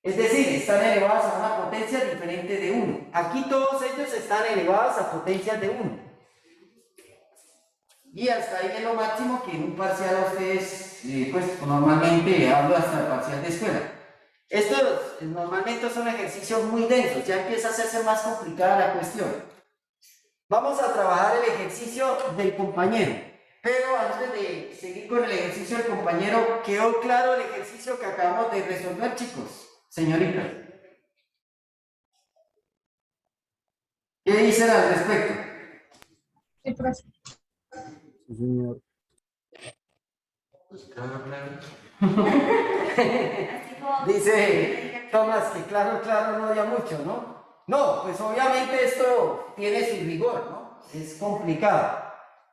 Es decir, están elevados a una potencia diferente de 1. Aquí todos ellos están elevados a potencias de 1. Y hasta ahí es lo máximo que en un parcial a ustedes, pues normalmente hablo hasta el parcial de escuela. Estos normalmente son ejercicios muy densos, ya empieza a hacerse más complicada la cuestión. Vamos a trabajar el ejercicio del compañero, pero antes de seguir con el ejercicio del compañero, ¿quedó claro el ejercicio que acabamos de resolver, chicos? Señorita, ¿qué dicen al respecto? Sí, profe. Sí, señor. Así como- Dice Tomás que claro no había mucho, ¿no? No, pues obviamente esto tiene su rigor, ¿no? Es complicado.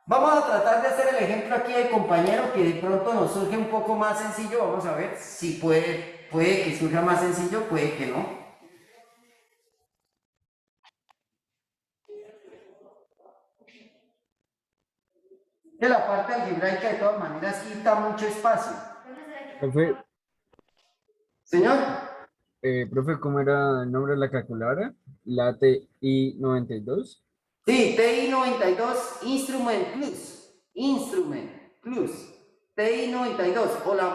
Vamos a tratar de hacer el ejemplo aquí del compañero que de pronto nos surge un poco más sencillo. Vamos a ver si puede que surja más sencillo, puede que no. Que la parte algebraica de todas maneras quita mucho espacio. Profe, Señor, profe, ¿cómo era el nombre de la calculadora? La TI 92. sí, TI 92 Instrument Plus, TI 92 o la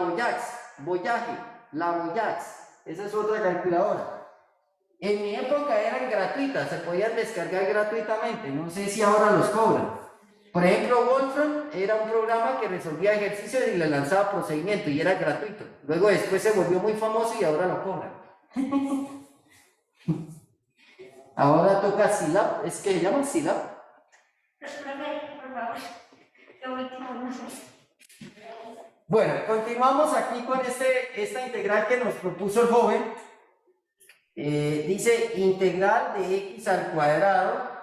la Voyax, esa es otra calculadora. En mi época eran gratuitas, se podían descargar gratuitamente, no sé si ahora los cobran. Por ejemplo, Wolfram era un programa que resolvía ejercicios y le lanzaba procedimiento y era gratuito. Luego después se volvió muy famoso y ahora lo cobran. Ahora toca Silab, es que se llama Silab. Profe, por favor, lo último no sé. Bueno, continuamos aquí con esta integral que nos propuso el joven. Dice integral de x al cuadrado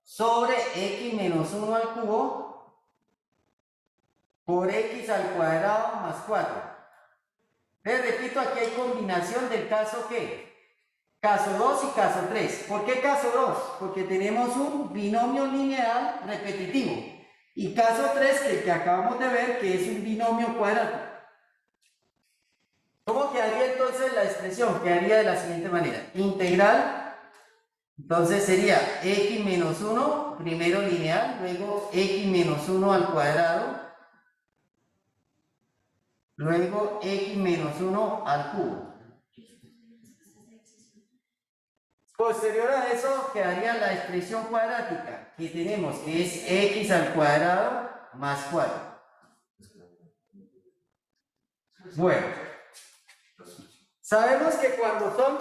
sobre x menos 1 al cubo por x al cuadrado más 4. Les repito, aquí hay combinación del caso ¿qué? Caso 2 y caso 3. ¿Por qué caso 2? Porque tenemos un binomio lineal repetitivo. Y caso 3, que el que acabamos de ver, que es un binomio cuadrático. ¿Cómo quedaría entonces la expresión? Quedaría de la siguiente manera. Integral, entonces sería x menos 1, primero lineal, luego x menos 1 al cuadrado, luego x menos 1 al cubo. Posterior a eso quedaría la expresión cuadrática que tenemos, que es x al cuadrado más 4. Bueno, sabemos que cuando son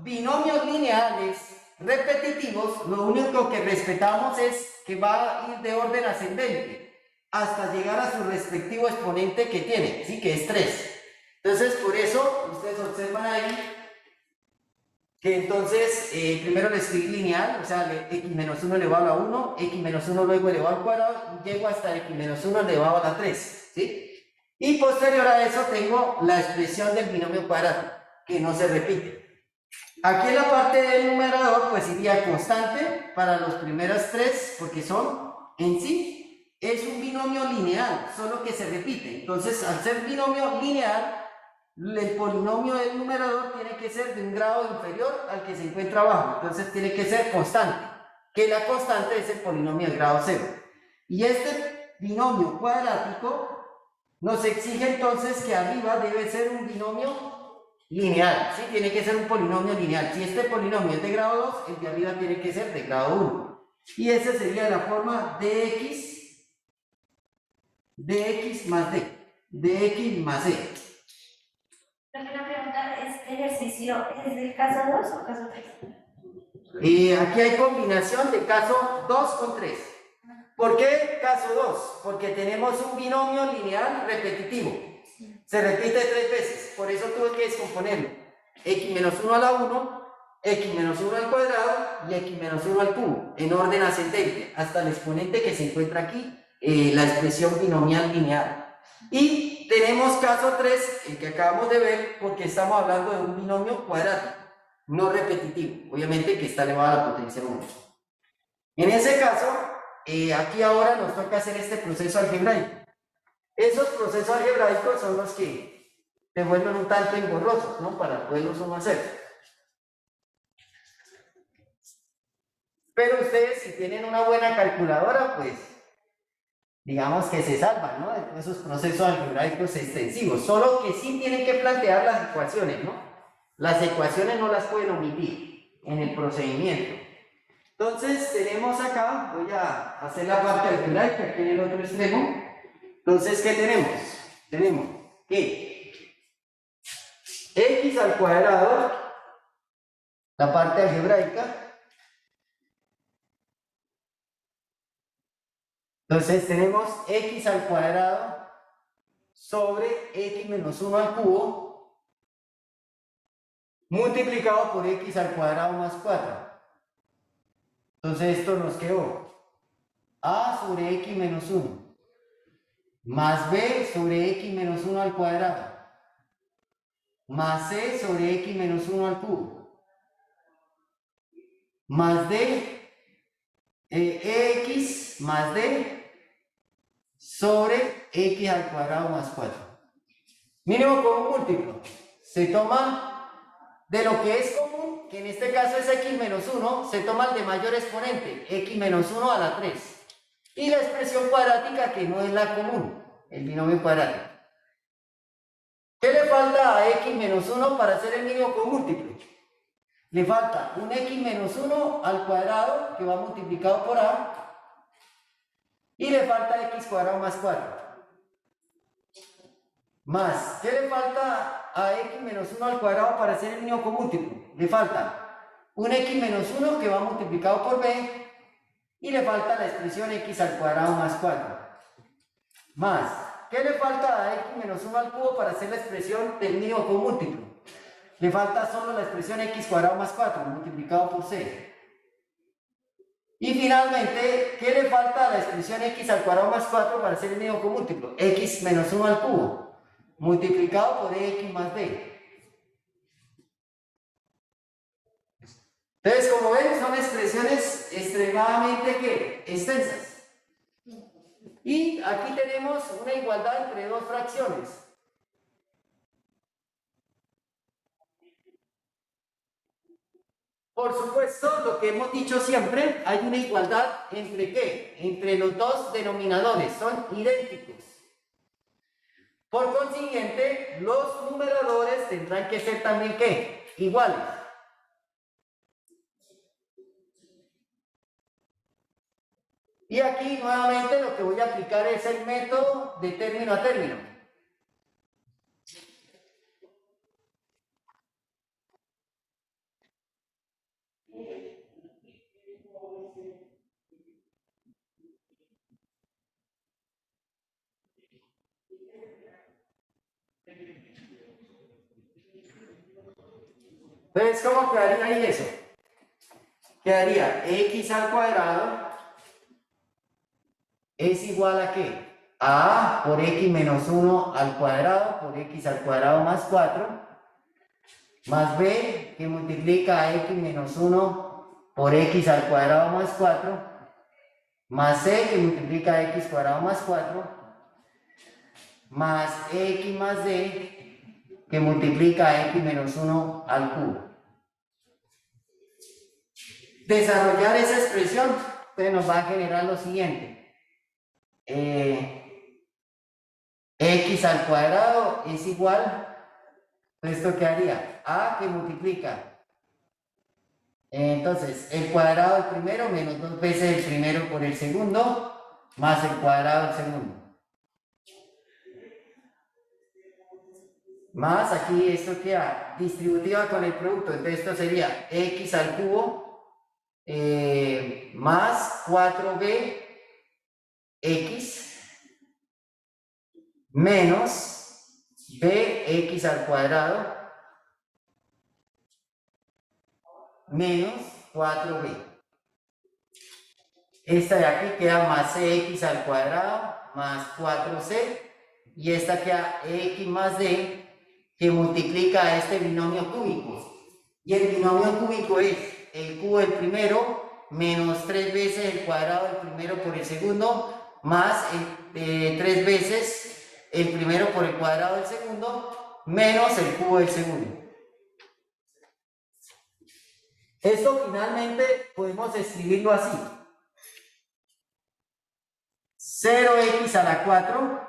binomios lineales repetitivos, lo único que respetamos es que va a ir de orden ascendente hasta llegar a su respectivo exponente que tiene, ¿sí? Que es 3. Entonces, por eso, ustedes observan ahí que entonces primero le escribí lineal, o sea, x menos 1 elevado a la 1, x menos 1 luego elevado al cuadrado, y llego hasta x menos 1 elevado a la 3, ¿sí? Y posterior a eso tengo la expresión del binomio cuadrático, que no se repite. Aquí en la parte del numerador, pues iría constante para los primeros 3, porque son, en sí, es un binomio lineal, solo que se repite. Entonces, al ser binomio lineal, el polinomio del numerador tiene que ser de un grado inferior al que se encuentra abajo, entonces tiene que ser constante, que la constante es el polinomio del grado 0. Y este binomio cuadrático nos exige entonces que arriba debe ser un binomio lineal, ¿sí? Tiene que ser un polinomio lineal. Si este polinomio es de grado 2, el de arriba tiene que ser de grado 1. Y esa sería la forma dx más d, dx más e. Una pregunta, ¿este ejercicio es del caso 2 o caso 3? Aquí hay combinación de caso 2 con 3. ¿Por qué caso 2? Porque tenemos un binomio lineal repetitivo. Se repite 3 veces, por eso tuve que descomponerlo. X menos 1 a la 1, x menos 1 al cuadrado y x menos 1 al cubo, en orden ascendente, hasta el exponente que se encuentra aquí, la expresión binomial lineal. Y tenemos caso 3, el que acabamos de ver, porque estamos hablando de un binomio cuadrático, no repetitivo, obviamente que está elevado a la potencia 1. En ese caso, aquí ahora nos toca hacer este proceso algebraico. Esos procesos algebraicos son los que se vuelven un tanto engorrosos, ¿no? Para poderlos uno hacer. Pero ustedes, si tienen una buena calculadora, pues digamos que se salvan, ¿no? De todos esos procesos algebraicos extensivos. Solo que sí tienen que plantear las ecuaciones, ¿no? Las ecuaciones no las pueden omitir en el procedimiento. Entonces, tenemos acá, voy a hacer la parte algebraica aquí en el otro extremo. Entonces, ¿qué tenemos? Tenemos que x al cuadrado, la parte algebraica. Entonces tenemos x al cuadrado sobre x menos 1 al cubo multiplicado por x al cuadrado más 4. Entonces esto nos quedó a sobre x menos 1 más b sobre x menos 1 al cuadrado más c sobre x menos 1 al cubo más d x más d sobre x al cuadrado más 4. Mínimo común múltiplo. Se toma de lo que es común, que en este caso es x menos 1, se toma el de mayor exponente, x menos 1 a la 3. Y la expresión cuadrática que no es la común, el binomio cuadrático. ¿Qué le falta a x menos 1 para hacer el mínimo común múltiplo? Le falta un x menos 1 al cuadrado, que va multiplicado por a, y le falta x cuadrado más 4. Más, ¿qué le falta a x menos 1 al cuadrado para hacer el mínimo común múltiplo? Le falta un x menos 1 que va multiplicado por b, y le falta la expresión x al cuadrado más 4. Más, ¿qué le falta a x menos 1 al cubo para hacer la expresión del mínimo común múltiplo? Le falta solo la expresión x cuadrado más 4 multiplicado por c. Y finalmente, ¿qué le falta a la expresión x al cuadrado más 4 para hacer el mínimo común múltiplo? X menos 1 al cubo multiplicado por x más b. Entonces, como ven, son expresiones extremadamente ¿qué? Extensas. Y aquí tenemos una igualdad entre dos fracciones. Por supuesto, lo que hemos dicho siempre, hay una igualdad entre ¿qué? Entre los dos denominadores, son idénticos. Por consiguiente, los numeradores tendrán que ser también ¿qué? Iguales. Y aquí nuevamente lo que voy a aplicar es el método de término a término. Entonces, ¿cómo quedaría ahí eso? Quedaría x al cuadrado es igual a ¿qué? A por x menos 1 al cuadrado por x al cuadrado más 4 más b que multiplica a x menos 1 por x al cuadrado más 4 más c que multiplica a x cuadrado más 4 más x más d que multiplica a x menos 1 al cubo. Desarrollar esa expresión entonces nos va a generar lo siguiente. X al cuadrado es igual, ¿esto qué haría? A que multiplica, entonces el cuadrado del primero menos 2 veces el primero por el segundo, más el cuadrado del segundo. Más aquí esto queda distributiva con el producto, entonces esto sería x al cubo más 4b x menos bx al cuadrado menos 4b. Esta de aquí queda más cx al cuadrado más 4c. Y esta queda x más d, que multiplica a este binomio cúbico. Y el binomio cúbico es el cubo del primero menos 3 veces el cuadrado del primero por el segundo más 3 veces el primero por el cuadrado del segundo menos el cubo del segundo. Esto finalmente podemos escribirlo así. 0x a la 4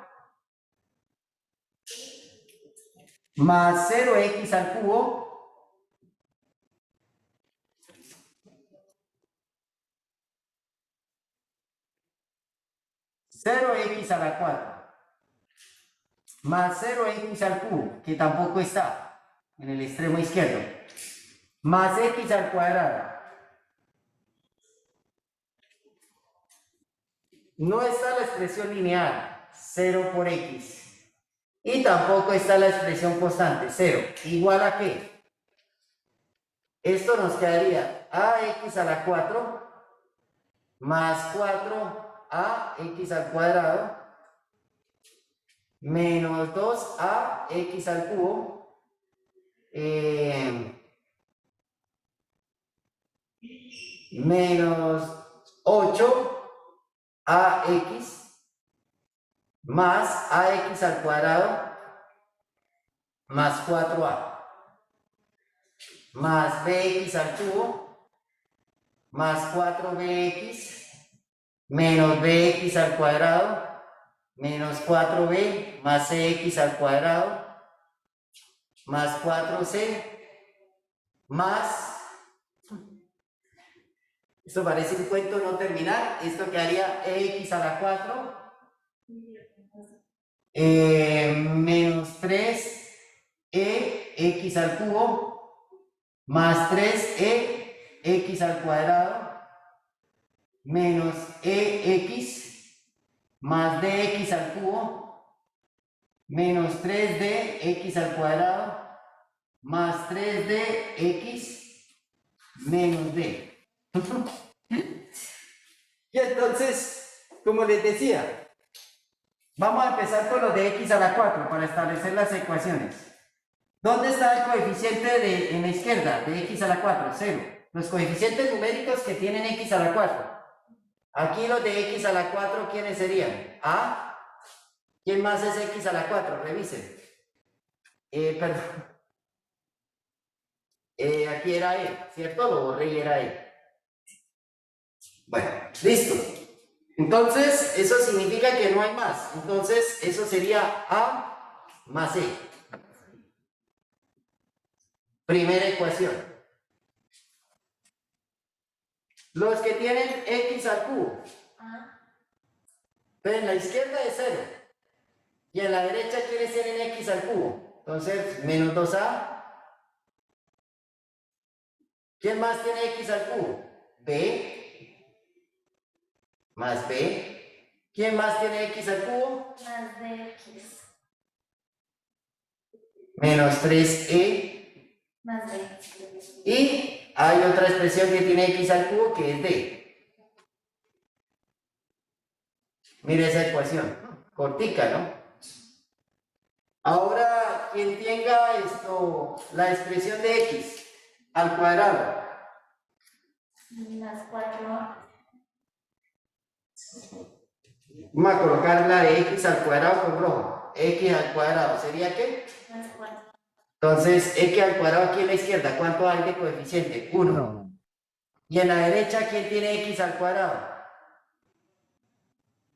más 0x al cubo (0x a la 4) más 0x al cubo, que tampoco está en el extremo izquierdo, más x al cuadrado. No está la expresión lineal, 0 por x. Y tampoco está la expresión constante, 0. ¿Igual a qué? Esto nos quedaría ax a la 4 más 4ax al cuadrado menos 2ax al cubo menos 8ax más ax al cuadrado más 4a más bx al cubo más 4bx menos bx al cuadrado menos 4b más cx al cuadrado más 4c más, esto parece un cuento no terminar, esto quedaría x a la 4 menos 3x al cubo más 3x al cuadrado menos ex más dx al cubo menos 3dx al cuadrado más 3dx menos d. Y entonces, como les decía, vamos a empezar con los de x a la 4 para establecer las ecuaciones. ¿Dónde está el coeficiente en la izquierda de x a la 4? 0. Los coeficientes numéricos que tienen x a la 4. Aquí los de x a la 4, ¿quiénes serían? ¿A? ¿Quién más es x a la 4? Revisen. Perdón. Aquí era e, ¿cierto? Lo borré y era e. Bueno, listo. Entonces, eso significa que no hay más. Entonces, eso sería a más e. Primera ecuación. Los que tienen x al cubo. Pero en la izquierda es 0. Y en la derecha, ¿quiénes tienen x al cubo? Entonces, menos 2a. ¿Quién más tiene x al cubo? B. Más b. ¿Quién más tiene x al cubo? Más dx. Menos 3e. Más d. Y hay otra expresión que tiene x al cubo que es d. Mire esa ecuación. Cortica, ¿no? Ahora, quien tenga la expresión de x al cuadrado. Más 4. Vamos a colocar la de x al cuadrado con rojo. X al cuadrado, ¿sería qué? Más 4. Entonces, x al cuadrado aquí en la izquierda, ¿cuánto hay de coeficiente? 1. No. Y en la derecha, ¿quién tiene x al cuadrado?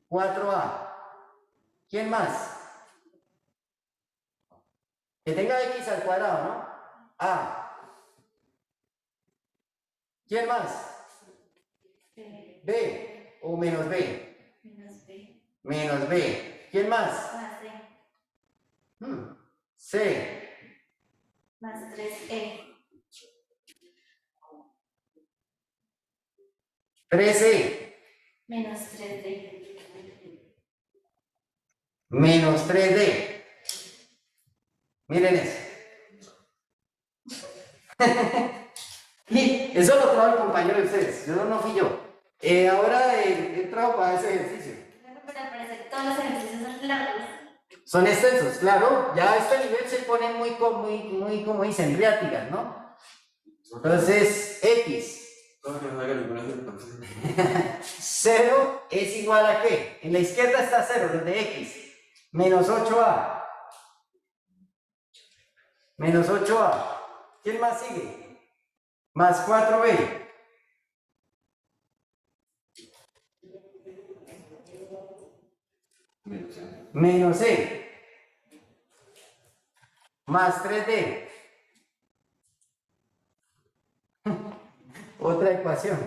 4a. ¿Quién más? Que tenga x al cuadrado, ¿no? A. ¿Quién más? B. B o menos B. Menos b. Menos B. ¿Quién más? Más d. C. Más 3e. 3e. Menos 3d. Menos 3d. Miren eso. Y eso lo trajo el compañero de ustedes, yo no fui yo. Ahora él trajo para ese ejercicio. Pero al parecer todos los ejercicios son largos. Son extensos, claro, ya a este nivel se ponen como dicen, riáticas, ¿no? Entonces, X. 0 es igual a ¿qué? En la izquierda está 0, desde X. Menos 8A. Menos 8A. ¿Quién más sigue? Más 4B. Menos C. Más 3D. Otra ecuación.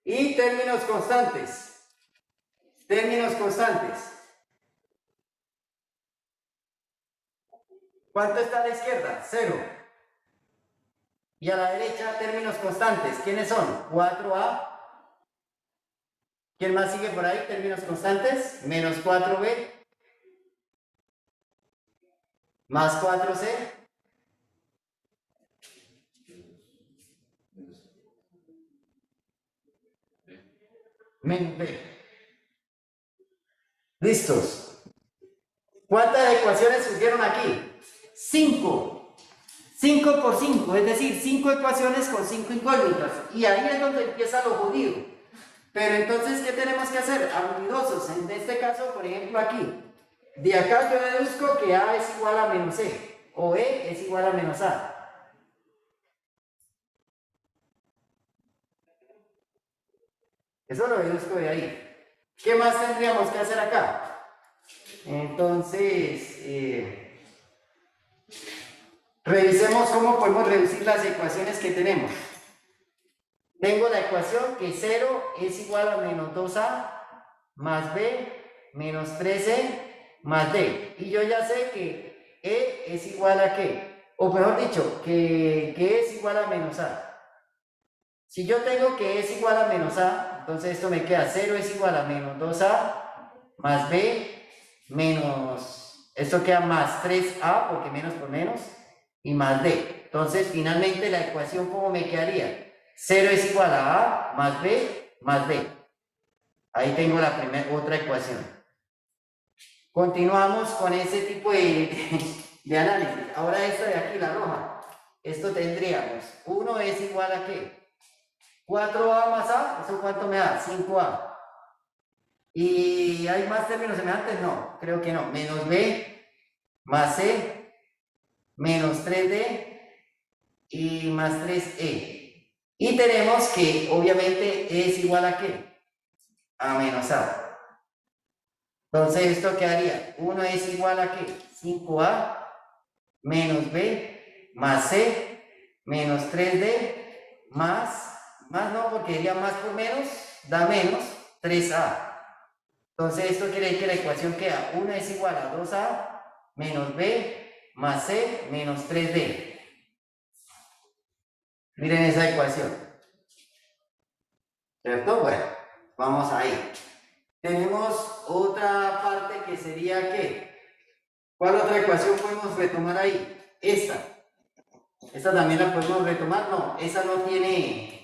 Y términos constantes. Términos constantes. ¿Cuánto está a la izquierda? 0. Y a la derecha, términos constantes. ¿Quiénes son? 4A. ¿Quién más sigue por ahí? Términos constantes. Menos 4B. Más 4C. Menos B. ¿Listos? ¿Cuántas ecuaciones surgieron aquí? 5. 5 por 5, es decir, 5 ecuaciones con 5 incógnitas. Y ahí es donde empieza lo jodido. Pero entonces, ¿qué tenemos que hacer? Habilidosos. En este caso, por ejemplo, aquí. De acá yo deduzco que A es igual a menos C. O E es igual a menos A. Eso lo deduzco de ahí. ¿Qué más tendríamos que hacer acá? Entonces, revisemos cómo podemos reducir las ecuaciones que tenemos. Tengo la ecuación que 0 es igual a menos 2A más B menos 3C más D. Y yo ya sé que E es igual a ¿qué? O mejor dicho, que E es igual a menos A. Si yo tengo que E es igual a menos A, entonces esto me queda 0 es igual a menos 2A más B menos, esto queda más 3A porque menos por menos y más D. Entonces finalmente la ecuación ¿cómo me quedaría? 0 es igual a A más B más D. Ahí tengo la otra ecuación. Continuamos con ese tipo de análisis. Ahora esta de aquí, la roja. Esto tendríamos 1 es igual a ¿qué? 4A más A, ¿eso cuánto me da? 5A. ¿Y hay más términos semejantes? No, creo que no. Menos B más C menos 3D y más 3E. Y tenemos que, obviamente, E es igual a ¿qué? A menos A. Entonces, ¿esto quedaría? 1 es igual a ¿qué? 5A menos B más C menos 3D más no, porque sería más por menos, da menos 3A. Entonces, esto quiere decir que la ecuación queda 1 es igual a 2A menos B más C menos 3D. Miren esa ecuación. ¿Cierto? Bueno, vamos ahí. Tenemos otra parte que sería ¿qué? ¿Cuál otra ecuación podemos retomar ahí? Esta. ¿Esta también la podemos retomar? No, esa no tiene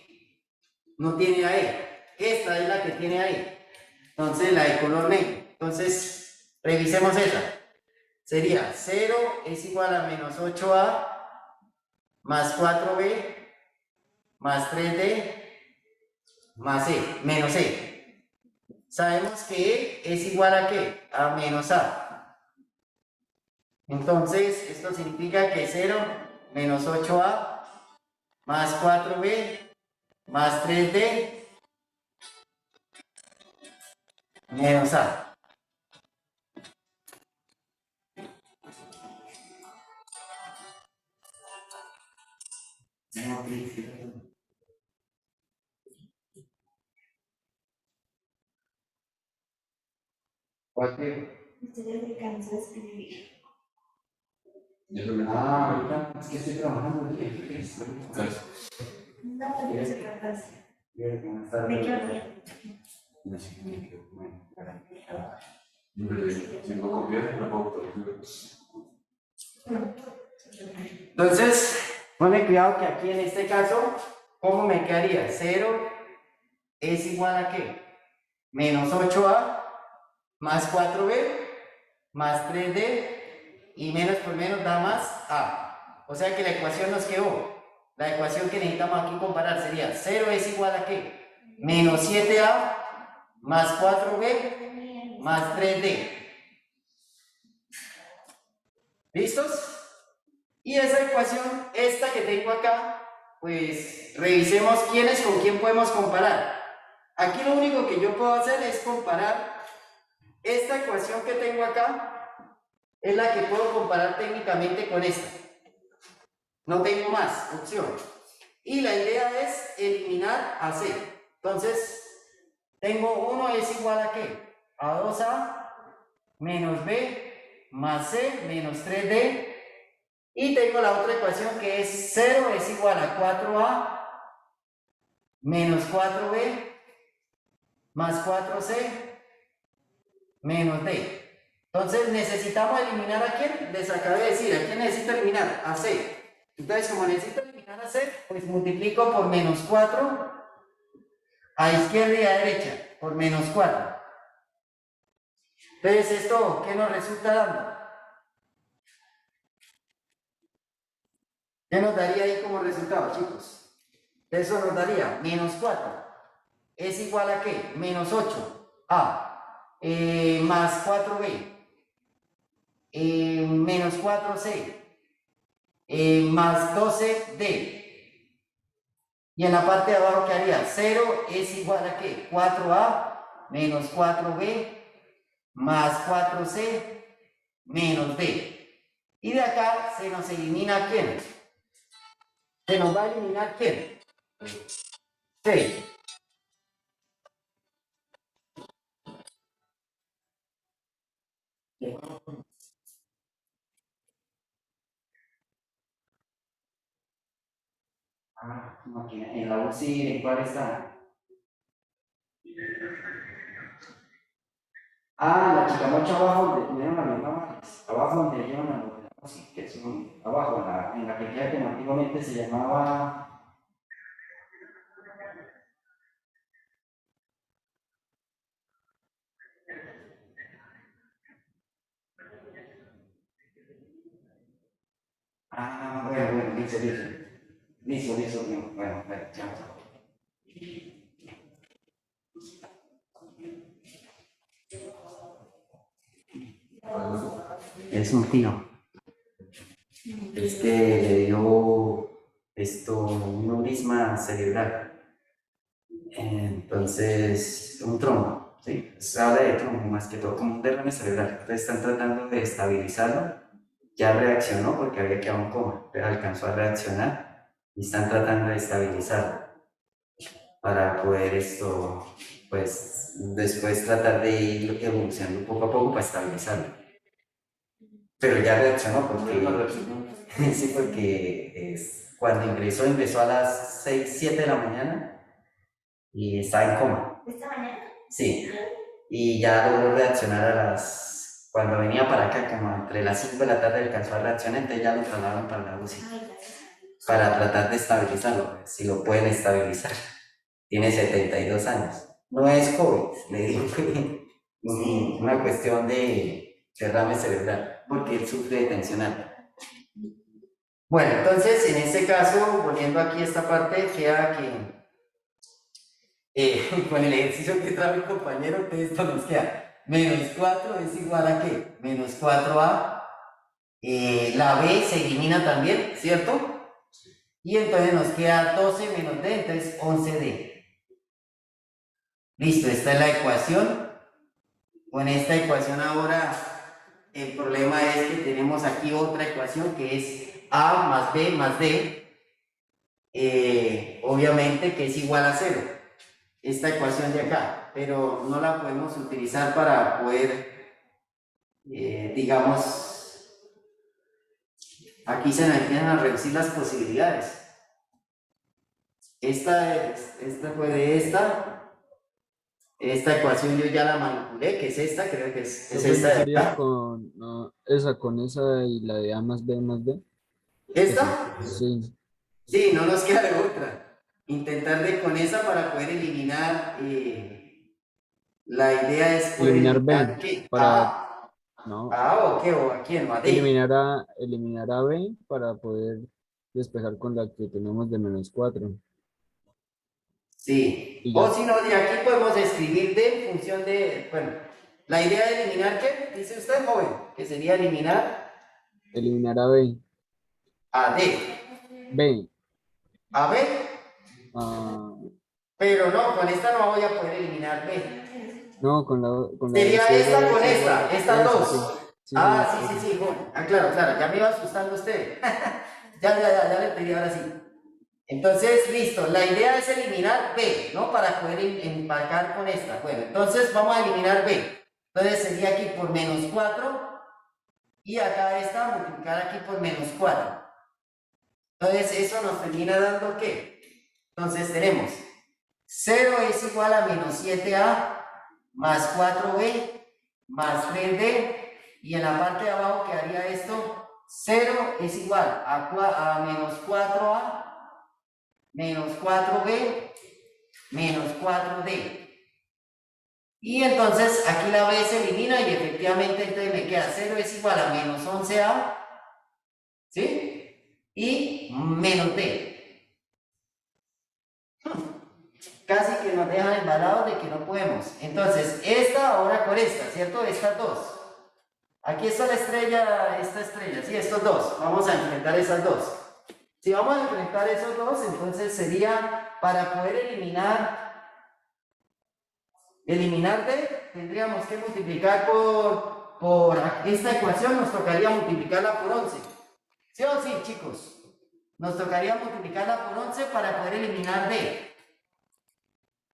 AE. Esta es la que tiene AE. Entonces, la de color negro. Entonces, revisemos esa. Sería 0 es igual a menos 8A más 4B más 3D más E, menos E. Sabemos que E es igual a ¿qué? A menos A. Entonces, esto significa que 0 menos 8A más 4B más 3D menos A. Estoy aplicando a escribir. Ahorita es que estoy trabajando. No, no se trata. Me quedo bien. Entonces, ponle cuidado que aquí en este caso, ¿cómo me quedaría? 0 es igual a ¿qué? Menos 8a más 4b más 3d y menos por menos da más a. O sea que la ecuación nos quedó. La ecuación que necesitamos aquí comparar sería 0 es igual a ¿qué? Menos 7a más 4b más 3d. ¿Listos? Y esa ecuación, esta que tengo acá, pues revisemos quiénes con quién podemos comparar. Aquí lo único que yo puedo hacer es comparar esta ecuación que tengo acá, es la que puedo comparar técnicamente con esta. No tengo más opción. Y la idea es eliminar a C. Entonces, tengo 1 es igual a ¿qué? A 2a menos b más c menos 3d. Y tengo la otra ecuación que es 0 es igual a 4a menos 4b más 4c menos d. Entonces necesitamos eliminar a quién, les acabé de decir, ¿a quién necesito eliminar? A c. Entonces como necesito eliminar a c, pues multiplico por menos 4 a izquierda y a derecha, por menos 4. Entonces esto, ¿qué nos resulta dando? ¿Qué nos daría ahí como resultado, chicos? Eso nos daría menos 4. ¿Es igual a qué? Menos 8a más 4b menos 4c más 12d. Y en la parte de abajo, ¿qué haría? 0 es igual a qué? 4a menos 4b más 4c menos d. Y de acá se nos elimina ¿quién? Se nos va a eliminar ¿quién? C. Como que en la UCI, ¿en cuál está? La chicamocha abajo donde tuvieron la misma matriz, abajo donde llevan la UCI, que es abajo, en la que queda que antiguamente se llamaba. Bueno, listo, bien, bueno, ya. Es un tío. Es que le dio un neurisma cerebral. Entonces, un trombo, ¿sí? Se habla de trombo más que todo, como un derrame cerebral. Entonces están tratando de estabilizarlo. Ya reaccionó porque había quedado en coma, pero alcanzó a reaccionar y están tratando de estabilizarlo para poder pues después tratar de ir evolucionando poco a poco para estabilizarlo. Pero ya reaccionó porque, sí, porque cuando ingresó a las 6, 7 de la mañana y estaba en coma. ¿Esta mañana? Sí, y ya logró reaccionar cuando venía para acá, como entre las 5 de la tarde alcanzó a reaccionar, entonces ya lo trasladaron para la UCI, Ay, gracias. para tratar de estabilizarlo, si lo pueden estabilizar. Tiene 72 años. No es COVID, le digo que una cuestión de derrame cerebral, porque él sufre de tensión alta. Bueno, entonces en este caso, volviendo aquí a esta parte, queda que con el ejercicio que trae mi compañero, entonces esto nos queda menos 4 es igual a ¿qué? Menos 4a. La b se elimina también, ¿cierto? Y entonces nos queda 12 menos d, entonces 11d. Listo, esta es la ecuación. Con esta ecuación ahora el problema es que tenemos aquí otra ecuación que es a más b más d, obviamente que es igual a 0. Esta ecuación de acá, pero no la podemos utilizar para poder, digamos, aquí se nos empiezan a reducir las posibilidades. Esta fue de esta ecuación yo ya la manipulé, que es esta, creo que es Entonces, esta de sería acá. con con esa y la de A más B más D. ¿Esta? Sí. Sí, no nos queda de otra. intentar de con esa para poder eliminar, la idea es poder Eliminar B, eliminar ¿qué? para- No, ¿O qué? ¿O a quién? ¿O a D? eliminar a B para poder despejar con la que tenemos de -4. Sí. Y O ya. si no, de aquí podemos escribir D en función de, bueno, la idea de eliminar ¿qué? Dice usted, joven, que sería eliminar Eliminar a B. a D, B. a B, ah, pero no, con esta no voy a poder eliminar B. no, con la Sería cero esta con es esta, igual. estas Eso, dos. sí. Sí, Sí, joven. Claro, claro, ya me iba asustando usted. Ya le pedí ahora sí. Entonces, listo, la idea es eliminar B, ¿no? Para poder empacar con esta. Bueno, entonces vamos a eliminar B. Entonces sería aquí por -4 y acá esta multiplicar aquí por -4. Entonces eso nos termina dando ¿qué? Entonces tenemos 0 es igual a -7a más 4b más 3d y en la parte de abajo quedaría esto 0 es igual a -4a menos 4b menos 4d. Y entonces aquí la b se elimina y efectivamente entonces me queda 0 es igual a -11a, ¿sí? Y menos d. Casi que nos dejan embalados de que no podemos. Entonces, esta ahora con esta, ¿cierto? Estas dos. Aquí está la estrella, esta estrella, ¿sí? Estos dos. Vamos a enfrentar esas dos. Si vamos a enfrentar esos dos, entonces sería para poder eliminar D, tendríamos que multiplicar por esta ecuación, nos tocaría multiplicarla por 11. ¿Sí o sí, chicos? Nos tocaría multiplicarla por 11 para poder eliminar D.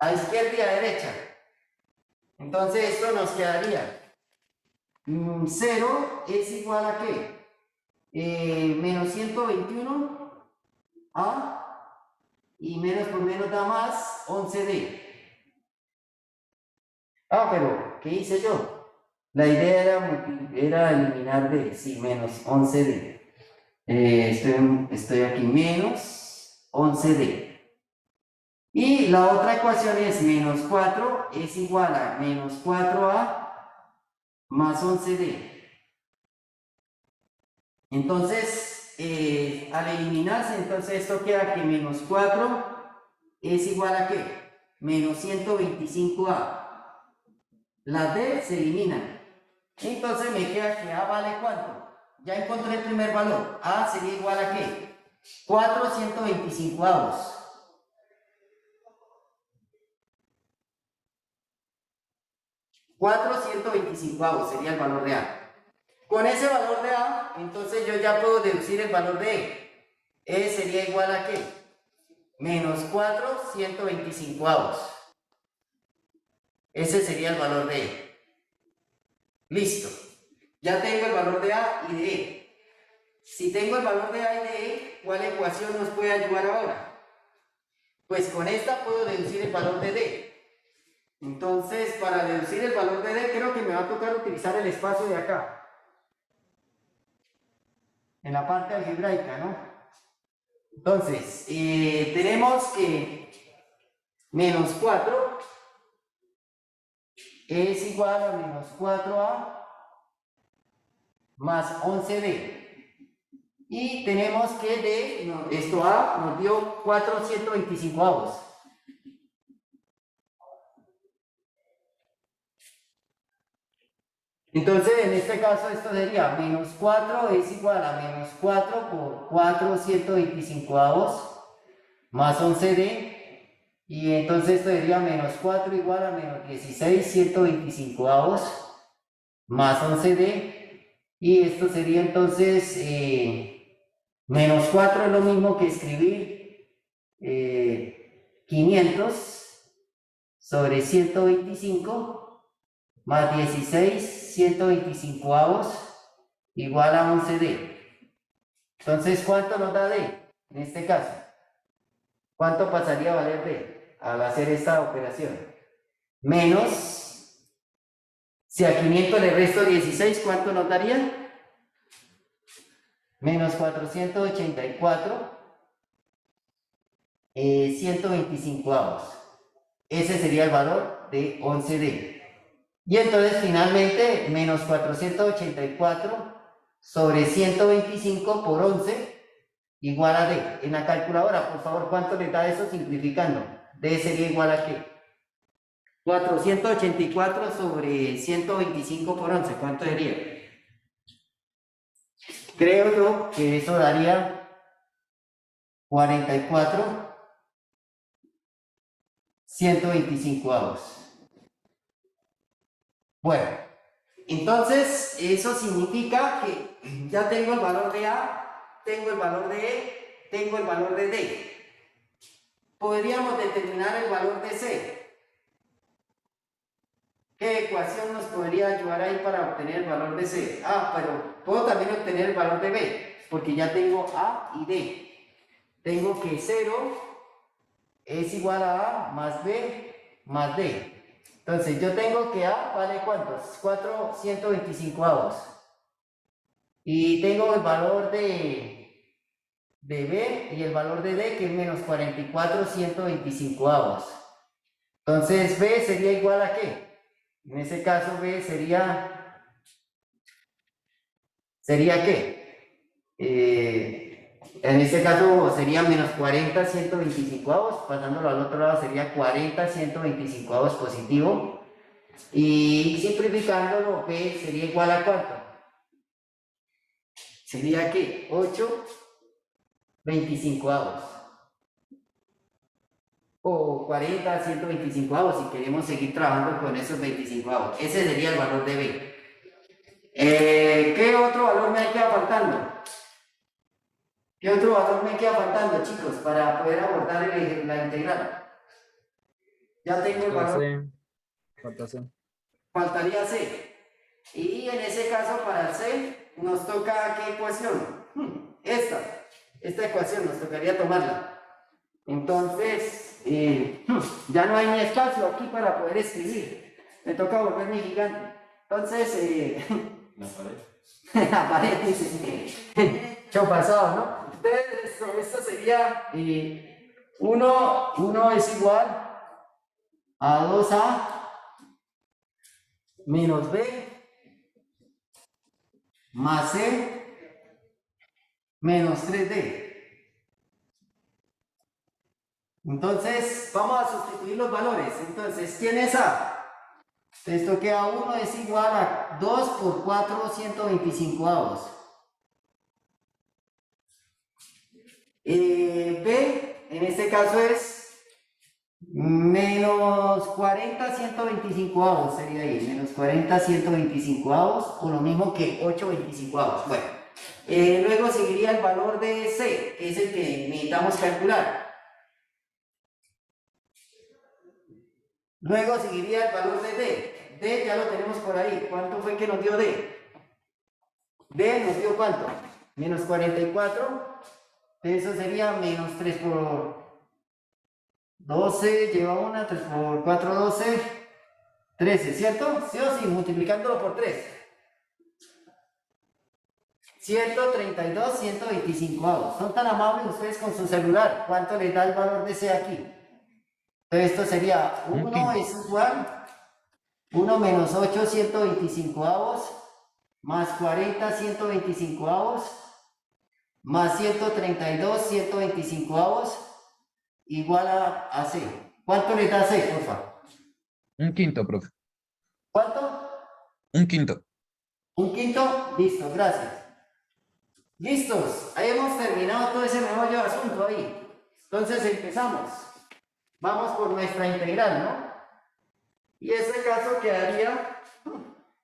A izquierda y a derecha. Entonces esto nos quedaría 0 es igual a ¿qué? Menos 121 a y menos por menos da más 11d. Pero ¿qué hice yo? La idea era eliminar d, sí, menos 11d. Estoy aquí, menos 11d. Y la otra ecuación es menos 4 es igual a menos 4a más 11d. Entonces, al eliminarse, entonces esto queda que menos 4 es igual a ¿qué? Menos 125a. Las d se eliminan. Entonces me queda que a vale ¿cuánto? Ya encontré el primer valor. A sería igual a ¿qué? 4 125avos. 4 125avos sería el valor de A. Con ese valor de A, entonces yo ya puedo deducir el valor de E. E sería igual a ¿qué? Menos 4 125avos. Ese sería el valor de E. Listo. Ya tengo el valor de A y de E. Si tengo el valor de A y de E, ¿cuál ecuación nos puede ayudar ahora? Pues con esta puedo deducir el valor de D. Entonces, para deducir el valor de D, creo que me va a tocar utilizar el espacio de acá. En la parte algebraica, ¿no? Entonces, tenemos que menos 4 es igual a menos 4a más 11d. Y tenemos que D, esto A nos dio 4 125avos. Entonces, en este caso, esto sería menos 4 es igual a menos 4 por 4 125avos más 11d. Y entonces esto sería menos 4 igual a menos 16 125avos más 11d. Y esto sería entonces menos 4 es lo mismo que escribir 500 sobre 125 más 16 125avos igual a 11d. Entonces, ¿cuánto nos da d? En este caso, ¿cuánto pasaría a valer d al hacer esta operación? Menos, si a 500 le resto 16, ¿cuánto nos daría? Menos 484. 125avos. Ese sería el valor de 11D. Y entonces finalmente menos 484 sobre 125 por 11 igual a D. En la calculadora, por favor, ¿cuánto le da eso simplificando? D sería igual a ¿qué? 484 sobre 125 por 11, ¿cuánto sería? Creo yo que eso daría 44 125avos. Bueno, entonces eso significa que ya tengo el valor de A, tengo el valor de E, tengo el valor de D. Podríamos determinar el valor de C. ¿Qué ecuación nos podría ayudar ahí para obtener el valor de C? Ah, pero puedo también obtener el valor de B, porque ya tengo A y D. Tengo que 0 es igual a A más B más D. Entonces yo tengo que A vale ¿cuántos? 4 125avos. Y tengo el valor de B y el valor de D que es menos 44 125avos. Entonces B sería igual a ¿qué? En ese caso B sería ¿qué? En este caso sería menos 40 125avos, pasándolo al otro lado sería 40 125avos positivo. Y simplificándolo, P sería igual a ¿cuánto? Sería ¿qué? 8 25avos. O 40 125avos si queremos seguir trabajando con esos 25avos. Ese sería el valor de B. ¿Qué otro valor me queda faltando? ¿Qué otro valor me queda faltando, chicos, para poder abordar la integral? Ya tengo el valor. Falta C. Faltaría C. Y en ese caso, para C, nos toca ¿qué ecuación? Esta ecuación nos tocaría tomarla. Entonces, ya no hay ni espacio aquí para poder escribir. Me toca volverme gigante. Entonces, la pared dice, yo pasado, ¿no? Entonces, esto sería 1 es igual a 2A menos B más C menos 3D. Entonces, vamos a sustituir los valores. Entonces, ¿quién es A? Esto queda 1 es igual a 2 por 4 125avos. B, en este caso es menos 40 125avos, sería ahí, menos 40 125avos, o lo mismo que 8 25avos. Bueno, luego seguiría el valor de C, que es el que necesitamos calcular. Luego seguiría el valor de D. D ya lo tenemos por ahí. ¿Cuánto fue que nos dio D? D nos dio ¿cuánto? Menos 44. Eso sería menos 3 por 12, lleva una, 3 por 4, 12, 13, ¿cierto? ¿Sí o sí? Multiplicándolo por 3. 132, 125avos. Son tan amables ustedes con su celular. ¿Cuánto les da el valor de C aquí? Entonces esto sería 1 es igual 1 menos 8 125avos más 40 125avos más 132 125avos igual a C. ¿Cuánto le da C, por favor? 1/5, profe. ¿Cuánto? 1/5. 1/5, listo, gracias. Listos, ahí hemos terminado todo ese meollo de asunto ahí. Entonces empezamos. Vamos por nuestra integral, ¿no? Y este caso quedaría,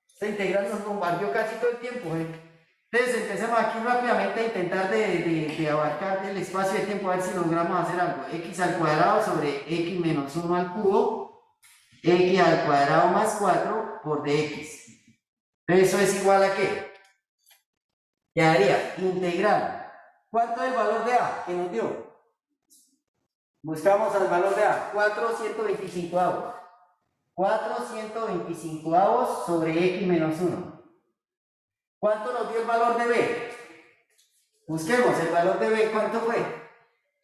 esta integral nos bombardeó casi todo el tiempo, ¿eh? Entonces empecemos aquí rápidamente a intentar de abarcar el espacio de tiempo, a ver si logramos hacer algo. X al cuadrado sobre X menos 1 al cubo, X al cuadrado más 4 por dx. ¿Eso es igual a qué? Quedaría integral. ¿Cuánto es el valor de A que nos dio? Buscamos el valor de A, 4 125avos. 4 125avos sobre X menos 1. ¿Cuánto nos dio el valor de B? Busquemos el valor de B, ¿cuánto fue?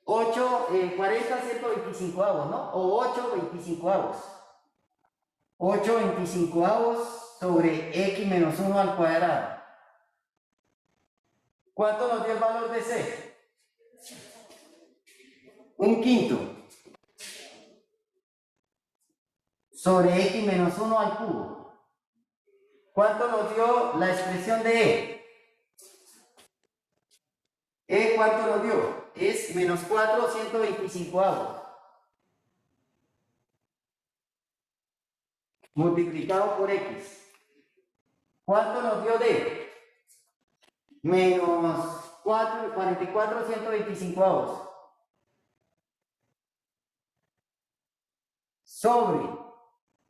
40 125avos, ¿no? O 8 25avos. 8 25avos sobre x menos 1 al cuadrado. ¿Cuánto nos dio el valor de c? Un quinto. Sobre x menos 1 al cubo. ¿Cuánto nos dio la expresión de e? ¿E cuánto nos dio? Es menos 4 125avos. Multiplicado por x. ¿Cuánto nos dio d? Menos 44 125avos. Sobre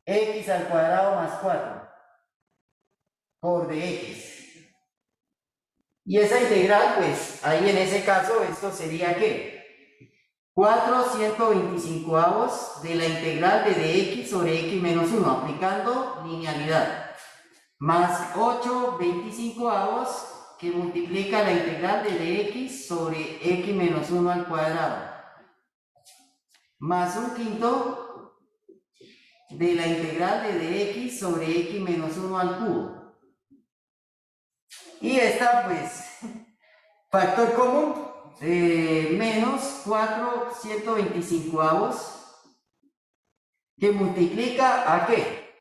x al cuadrado más 4 por dx. Y esa integral, pues, ahí en ese caso, esto sería ¿qué? 4 125avos de la integral de dx sobre x menos 1, aplicando linealidad. Más 8 25avos que multiplica la integral de dx sobre x menos 1 al cuadrado. Más un quinto de la integral de dx sobre x menos 1 al cubo. Y esta, pues, factor común, menos 4 125avos, que multiplica ¿a qué?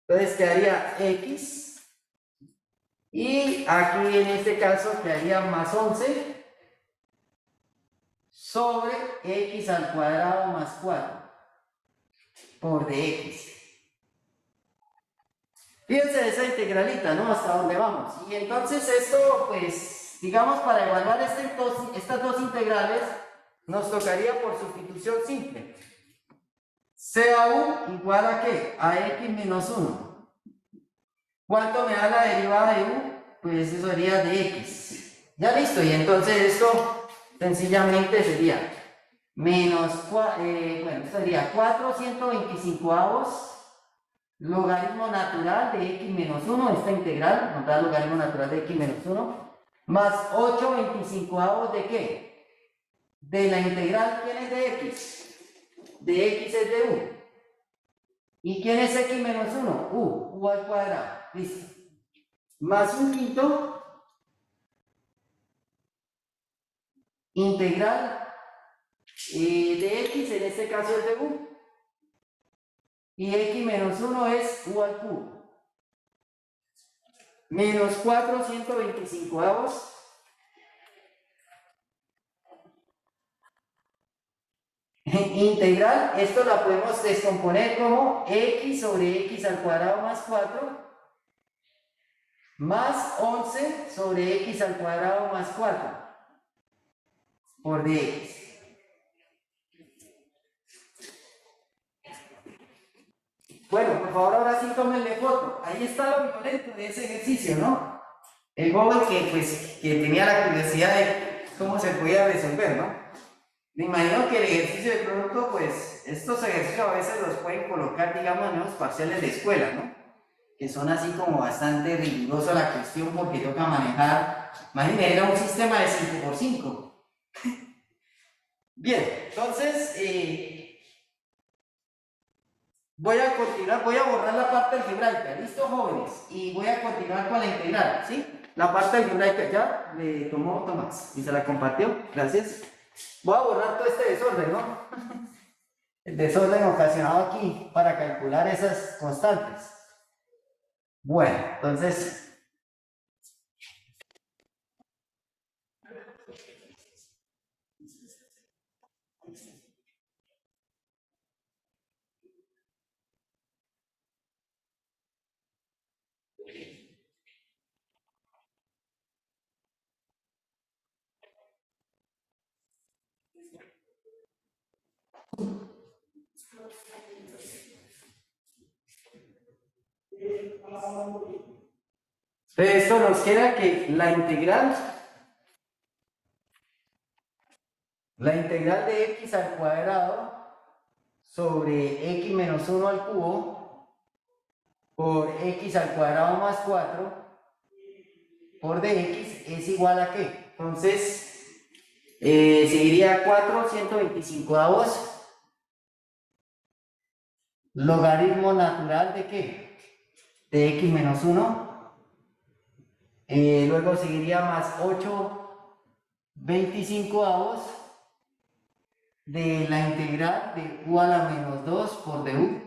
Entonces quedaría x, y aquí en este caso quedaría más 11 sobre x al cuadrado más 4 por dx. Fíjense esa integralita, ¿no? Hasta dónde vamos. Y entonces esto, pues, digamos, para evaluar estas dos integrales, nos tocaría por sustitución simple. CA u igual a ¿qué? A x menos 1. ¿Cuánto me da la derivada de u? Pues eso sería de x. Ya listo, y entonces esto sencillamente sería menos, bueno, sería 4 125avos logaritmo natural de x menos 1, esta integral nos da logaritmo natural de x menos 1, más 8 25avos de ¿qué? De la integral, ¿quién es de x? De x es de u. ¿Y quién es x menos 1? U al cuadrado. Listo. Más un quinto integral de x, en este caso es de u. Y x menos 1 es u al cubo. Menos 4 125avos. Integral, esto la podemos descomponer como x sobre x al cuadrado más 4 más 11 sobre x al cuadrado más 4 por dx. Bueno, por favor, ahora sí tómenle foto. Ahí está lo violento de ese ejercicio, ¿no? El joven que tenía la curiosidad de cómo se podía resolver, ¿no? Me imagino que el ejercicio de producto, pues, estos ejercicios a veces los pueden colocar, digamos, en los parciales de escuela, ¿no? Que son así como bastante rigurosa la cuestión porque toca manejar, imagínense, era un sistema de 5×5. Bien, entonces, voy a continuar, voy a borrar la parte algebraica, ¿listo, jóvenes? Y voy a continuar con la integral, ¿sí? La parte algebraica ya le tomó Tomás y se la compartió, gracias. Voy a borrar todo este desorden, ¿no? El desorden ocasionado aquí para calcular esas constantes. Bueno, entonces... esto nos queda que la integral de x al cuadrado sobre x menos 1 al cubo por x al cuadrado más 4 por dx es igual a ¿qué? Entonces, Seguiría 4 125avos logaritmo natural de ¿qué? De x menos 1. Luego seguiría más 8 25avos de la integral de u a la menos 2 por du.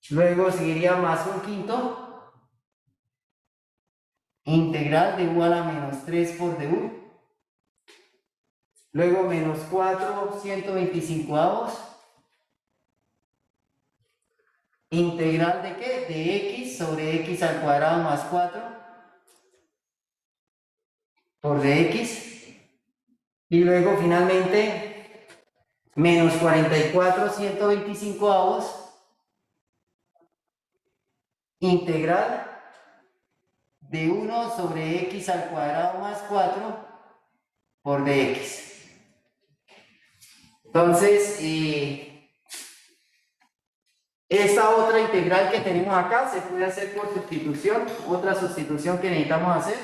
Luego seguiría más un quinto integral de u a la menos 3 por du. Luego menos 4 125avos integral de ¿qué? De x sobre x al cuadrado más 4 por dx. Y luego finalmente menos 44 125avos integral de 1 sobre x al cuadrado más 4 por dx. Entonces, esta otra integral que tenemos acá se puede hacer por sustitución. Otra sustitución que necesitamos hacer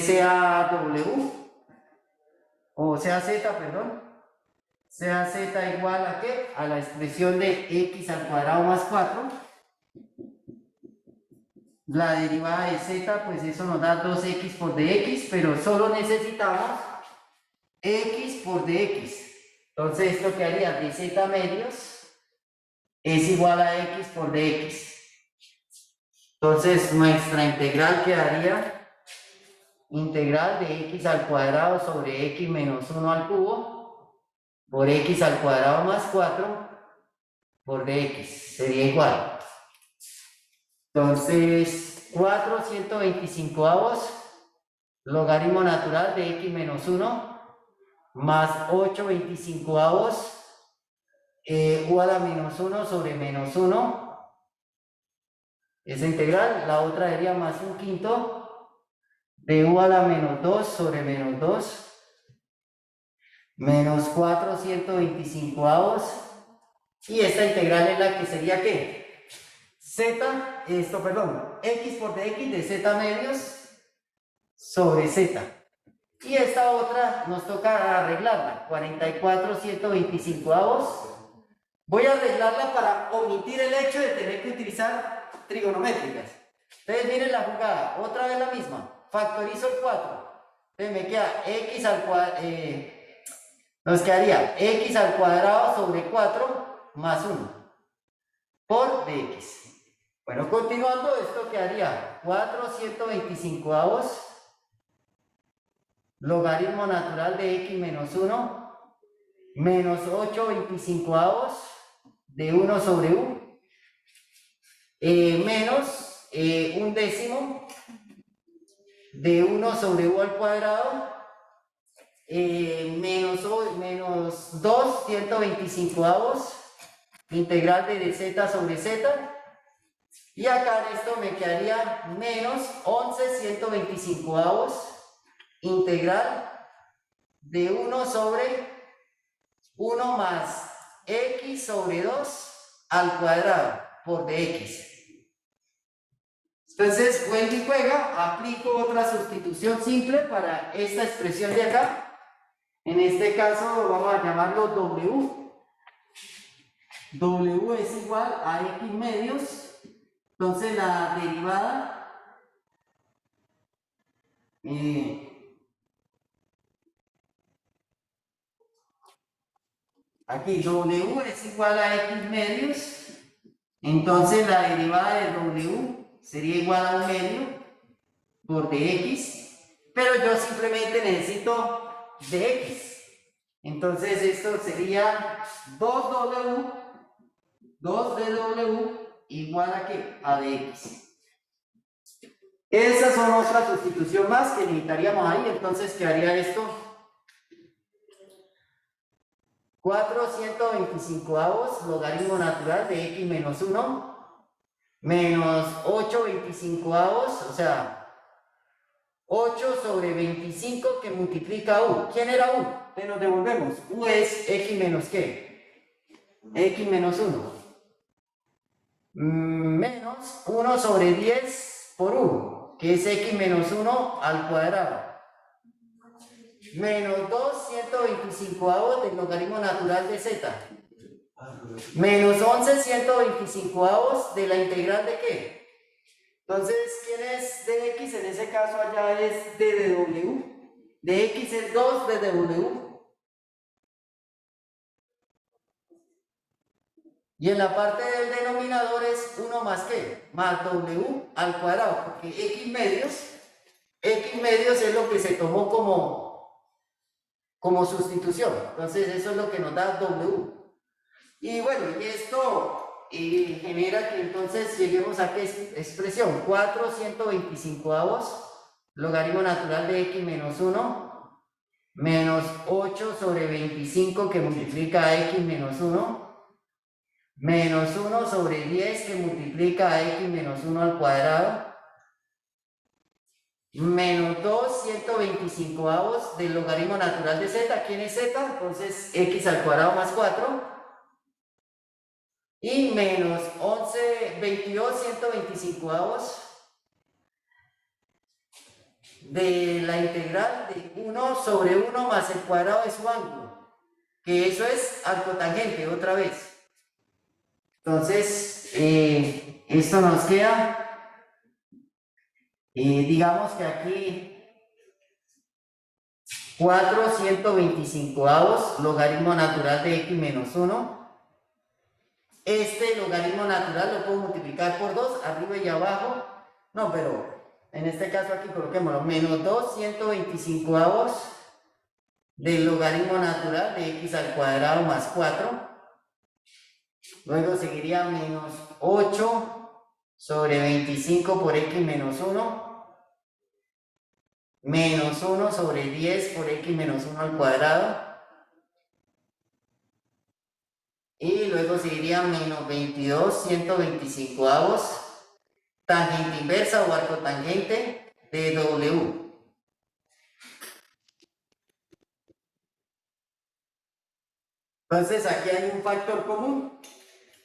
sea w o sea z, perdón, sea z igual a ¿qué? A la expresión de x al cuadrado más 4. La derivada de z, pues eso nos da 2x por dx, pero solo necesitamos x por dx. Entonces esto quedaría de z medios es igual a x por dx. Entonces nuestra integral quedaría integral de x al cuadrado sobre x menos 1 al cubo por x al cuadrado más 4 por dx. Sería igual. Entonces 4 125avos logaritmo natural de x menos 1 más 8 25avos u a la menos 1 sobre menos 1, esa integral. La otra sería más un quinto de u a la menos 2 sobre menos 2 menos 4 125avos, y esta integral es la que sería ¿qué? X por dx de z medios sobre z. Y esta otra nos toca arreglarla, 44 125avos. Voy a arreglarla para omitir el hecho de tener que utilizar trigonométricas. Entonces miren la jugada, otra vez la misma, factorizo el 4. Entonces me queda x al cuadrado, nos quedaría x al cuadrado sobre 4 más 1 por dx. Bueno, continuando, esto quedaría 4 125avos logaritmo natural de x menos 1 menos 8 25avos de 1 sobre u menos un décimo de 1 sobre u al cuadrado menos 2 125avos integral de z sobre z. Y acá en esto me quedaría menos 11 125avos integral de 1 sobre 1 más x sobre 2 al cuadrado por dx. Entonces vuelvo y juega, aplico otra sustitución simple para esta expresión de acá. En este caso vamos a llamarlo w. W es igual a x medios. Entonces la derivada aquí w es igual a x medios. Entonces la derivada de w sería igual a 1 medio por dx, pero yo simplemente necesito dx. Entonces esto sería 2w igual a ¿qué? A dx. Esas son otra sustitución más que necesitaríamos ahí. Entonces quedaría esto 4 125avos logaritmo natural de x menos 1 menos 8 25avos, o sea 8 sobre 25 que multiplica u. ¿Quién era u? Entonces nos devolvemos. U es x menos ¿qué? X menos 1 menos 1 sobre 10 por u, que es x menos 1 al cuadrado. menos 2 125 del logaritmo natural de z, menos 11 125 de la integral de qué. Entonces, ¿quién es de x? En ese caso allá es d de w. De x es 2 d de w. Y en la parte del denominador es 1 más qué, más w al cuadrado, porque x medios es lo que se tomó como sustitución. Entonces eso es lo que nos da w. Y bueno, y esto genera que entonces lleguemos a qué expresión, 4 125 logaritmo natural de x menos 1, menos 8 sobre 25 que multiplica a x menos 1, menos 1 sobre 10 que multiplica a x menos 1 al cuadrado, menos 2 125 del logaritmo natural de z. ¿Quién es z? Entonces x al cuadrado más 4, y menos 22 125 de la integral de 1 sobre 1 más el cuadrado de su ángulo, que eso es arcotangente otra vez. Entonces, esto nos queda, digamos que aquí 4 125 logaritmo natural de x menos 1. Este logaritmo natural lo puedo multiplicar por 2, arriba y abajo. No, pero en este caso aquí coloquémoslo, menos 2 125 del logaritmo natural de x al cuadrado más 4. Luego seguiría menos 8 sobre 25 por x menos 1, menos 1 sobre 10 por x menos 1 al cuadrado, y luego seguiría menos 22 125 tangente inversa o arcotangente de w. Entonces aquí hay un factor común.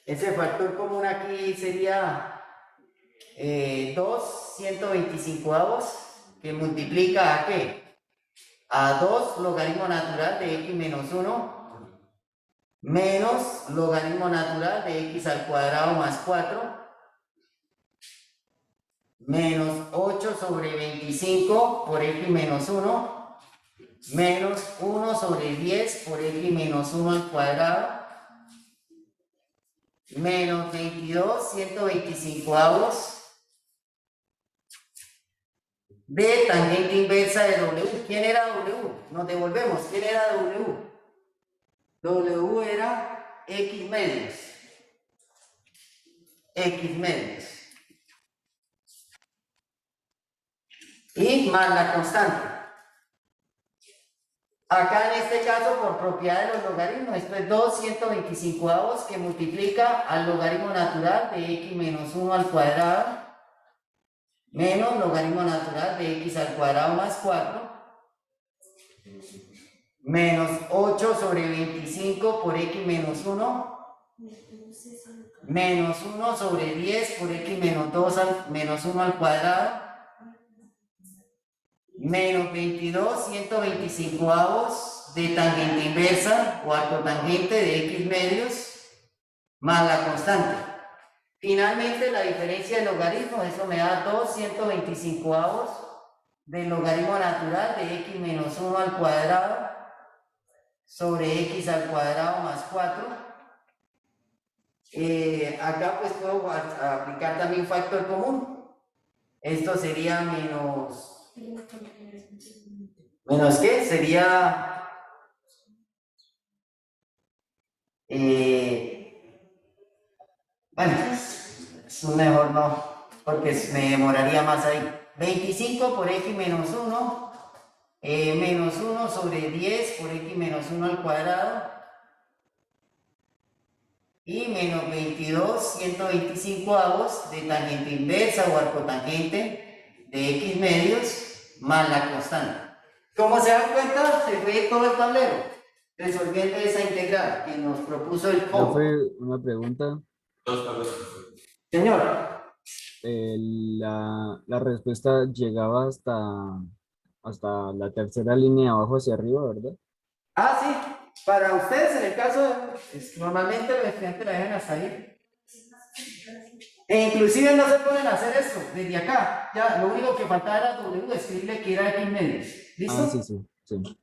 Ese factor común aquí sería 2 125 que multiplica a qué? A 2 logaritmo natural de x menos 1 menos logaritmo natural de x al cuadrado más 4 menos 8 sobre 25 por x menos 1 menos 1 sobre 10 por x menos 1 al cuadrado menos 22 125 de tangente inversa de w. ¿Quién era w? Nos devolvemos. ¿Quién era w? W era x medios. X medios. Y más la constante. Acá en este caso, por propiedad de los logaritmos, esto es 2 125 que multiplica al logaritmo natural de x menos 1 al cuadrado menos logaritmo natural de x al cuadrado más 4 menos 8 sobre 25 por x menos 1 menos 1 sobre 10 por x menos 2 menos 1 al cuadrado menos 22 125 de tangente inversa o arcotangente de x medios más la constante. Finalmente la diferencia de logaritmos, eso me da 2 125 del logaritmo natural de x menos 1 al cuadrado sobre x al cuadrado más 4. Acá pues puedo aplicar también factor común. Esto sería menos qué, sería bueno, es mejor no, porque me demoraría más ahí. 25 por x menos 1 menos 1 sobre 10 por x menos 1 al cuadrado y menos 22 125 de tangente inversa o arcotangente de x medios más la constante. Como se dan cuenta, se fue todo el tablero resolviendo esa integral que nos propuso el ¿No COM. fue una pregunta? Señor, La respuesta llegaba hasta la tercera línea de abajo hacia arriba, ¿verdad? Ah, sí, para ustedes en el caso, normalmente los estudiantes la dejan hasta ahí. E inclusive no se ponen a hacer esto, desde acá, ya, lo único que faltaba era W, escribirle que era X medios, ¿listo? Ah, sí, sí, sí.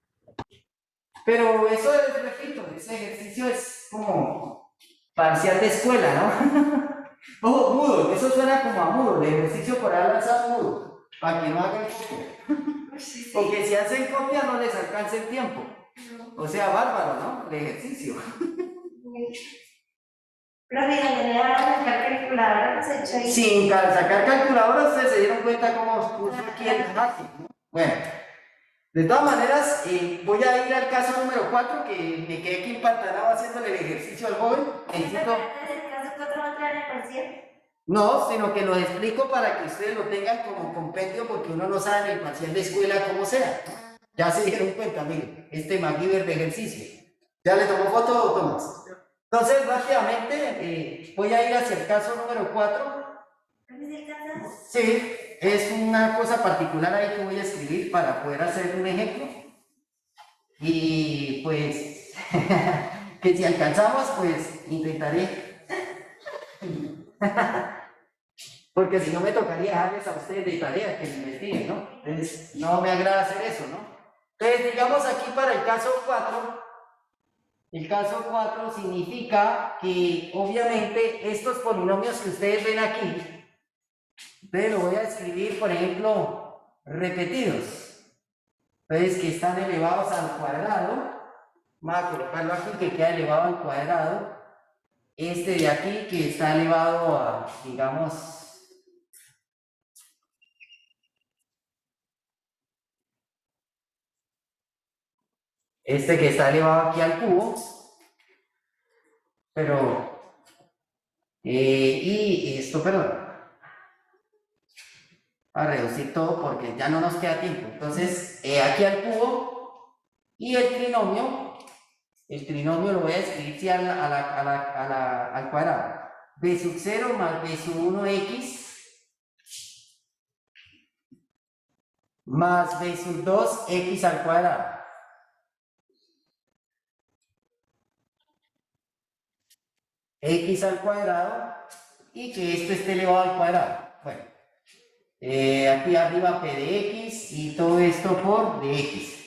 Pero eso es, repito, ese ejercicio es como parcial de escuela, ¿no? Ojo, mudo, eso suena como a mudo, el ejercicio por ahí lanzado mudo, para que no hagan copia. Porque si hacen copia no les alcanza el tiempo. O sea, bárbaro, ¿no? El ejercicio. Profe, ¿dónde le van a sacar calculadora? ¿Los he hecho ahí? Sin sacar calculadora, ustedes se dieron cuenta cómo puso aquí el gráfico, ¿no? Bueno, de todas maneras, voy a ir al caso número 4, que me quedé aquí empantanado haciéndole el ejercicio al joven. Necesito... ¿En el caso 4 va a entrar en el parcial? No, sino que lo explico para que ustedes lo tengan como compendio, porque uno no sabe en el parcial de escuela cómo sea. Ya se dieron cuenta, miren, este MacGyver de ejercicio. ¿Ya le tomó foto, Tomás? Entonces, rápidamente, voy a ir hacia el caso número 4. ¿Profe, se alcanza? Sí, es una cosa particular ahí que voy a escribir para poder hacer un ejemplo. Y pues, que si alcanzamos, pues intentaré. Porque si no me tocaría dejarles a ustedes de tarea que me investiguen, ¿no? Entonces, no me agrada hacer eso, ¿no? Entonces, digamos aquí para el caso 4, el caso 4 significa que obviamente estos polinomios que ustedes ven aquí, entonces lo voy a escribir, por ejemplo, repetidos. Entonces, que están elevados al cuadrado, vamos a colocarlo aquí que queda elevado al cuadrado. Este de aquí que está elevado a, digamos, este que está elevado aquí al cubo, pero, y esto, perdón, a reducir todo porque ya no nos queda tiempo. Entonces, aquí al cubo y el trinomio lo voy a escribir sí, al cuadrado. B sub 0 más B sub 1x más B sub 2x al cuadrado. X al cuadrado y que esto esté elevado al cuadrado. Bueno, aquí arriba p de x y todo esto por dx.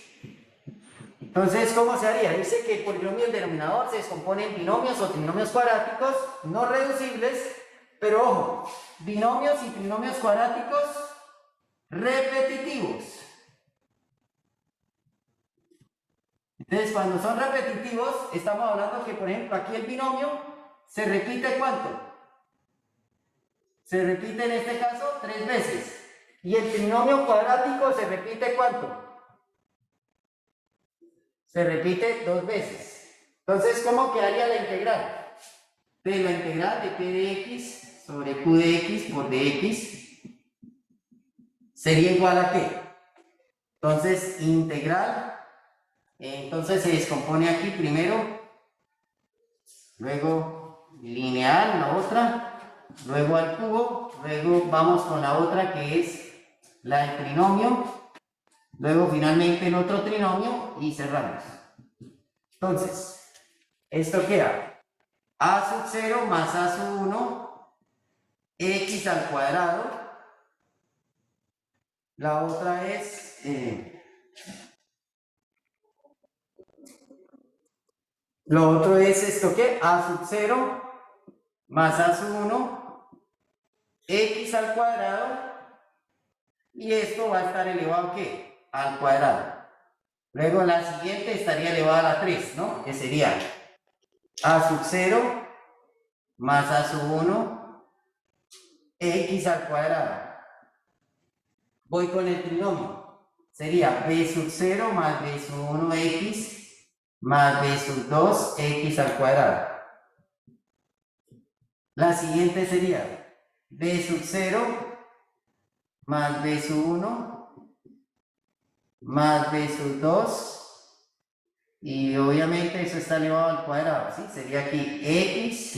Entonces, ¿cómo se haría? Dice que el polinomio del denominador se descompone en binomios o trinomios cuadráticos no reducibles, pero ojo, binomios y trinomios cuadráticos repetitivos. Entonces, cuando son repetitivos, estamos hablando que, por ejemplo, aquí el binomio se repite ¿cuánto? Se repite en este caso 3 veces. Y el trinomio cuadrático se repite ¿cuánto? Se repite 2 veces. Entonces, ¿cómo quedaría la integral? De la integral de p de x sobre q de x por dx sería igual a ¿qué? Entonces, integral, entonces se descompone aquí primero, luego lineal, la otra, luego al cubo, luego vamos con la otra que es la del trinomio, luego finalmente el otro trinomio y cerramos. Entonces, esto queda a sub 0 más a sub 1 x al cuadrado. La otra es lo otro es esto que a sub 0 más a sub 1 x al cuadrado y esto va a estar elevado ¿qué? Al cuadrado. Luego la siguiente estaría elevada a la 3, ¿no? Que sería a sub 0 más a sub 1 x al cuadrado. Voy con el trinomio. Sería b sub 0 más b sub 1x más b sub 2x al cuadrado. La siguiente sería b sub 0 más b sub 1 más b sub 2 y obviamente eso está elevado al cuadrado, ¿sí? Sería aquí x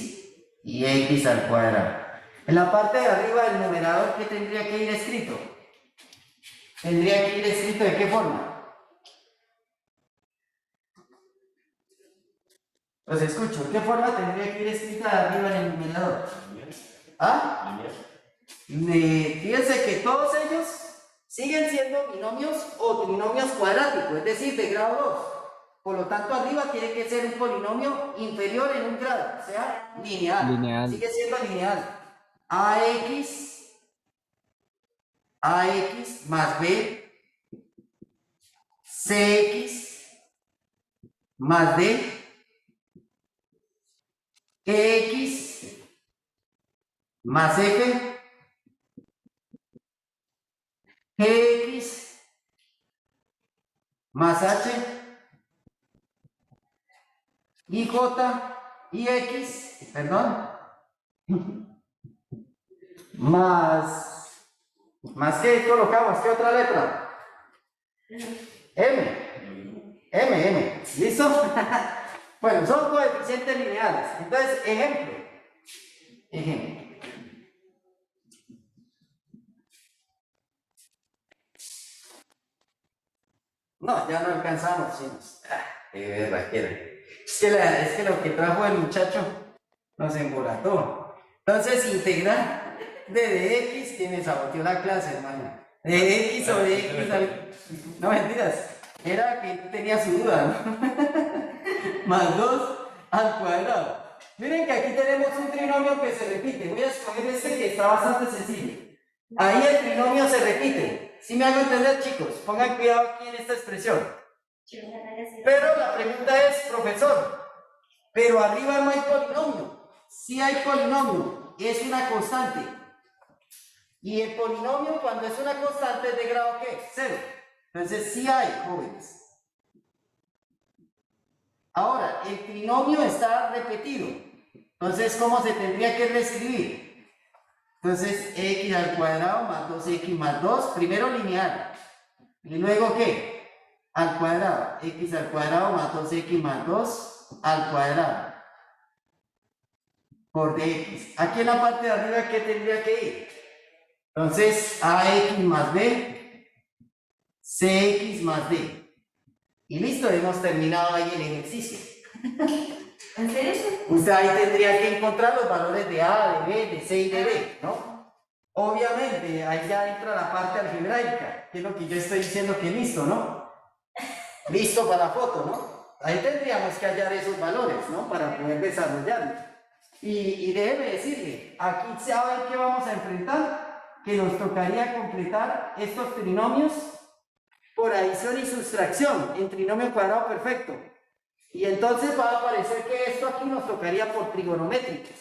y x al cuadrado. En la parte de arriba del numerador, ¿qué tendría que ir escrito? tendría que ir escrito de qué forma. Los escucho. ¿De qué forma tendría que ir escrita arriba en el numerador? ¿Ah? Fíjense que todos ellos siguen siendo binomios o trinomios cuadráticos, es decir, de grado 2. Por lo tanto, arriba tiene que ser un polinomio inferior en un grado, o sea, lineal. Lineal. Sigue siendo lineal. AX más B, CX más D, EX más F, GX más H, IX, perdón, más qué colocamos, qué otra letra, M, ¿listo? Bueno, son coeficientes lineales. Entonces, ejemplo. No, ya no alcanzamos, chicos. Qué raquera. Es que lo que trajo el muchacho nos embolató. Entonces, integral de dx, que me saboteó la clase, hermano. De x sobre x no, mentiras. Era que tenía su duda, ¿no? Más 2 al cuadrado. Miren que aquí tenemos un trinomio que se repite. Voy a escoger este que está bastante sencillo. Ahí el trinomio se repite. ¿Sí me hago entender, chicos? Pongan cuidado aquí en esta expresión. Pero la pregunta es, profesor, pero arriba no hay polinomio. Sí hay polinomio, es una constante. Y el polinomio cuando es una constante es de grado ¿qué? 0. Entonces sí hay, jóvenes. Ahora, el trinomio está repetido. Entonces, ¿cómo se tendría que reescribir? Entonces, x al cuadrado más 2x más 2, primero lineal. ¿Y luego qué? Al cuadrado. X al cuadrado más 2x más 2 al cuadrado. Por dx. Aquí en la parte de arriba, ¿qué tendría que ir? Entonces, ax más b, cx más d. Y listo, hemos terminado ahí el ejercicio. ¿En serio? Usted ahí tendría que encontrar los valores de A, de B, de C y de D, ¿no? Obviamente, ahí ya entra la parte algebraica, que es lo que yo estoy diciendo que listo, ¿no? Listo para la foto, ¿no? Ahí tendríamos que hallar esos valores, ¿no? Para poder desarrollarlo. Y déjeme decirle, aquí saben que vamos a enfrentar, que nos tocaría completar estos trinomios por adición y sustracción en trinomio cuadrado perfecto. Y entonces va a aparecer que esto aquí nos tocaría por trigonométricas.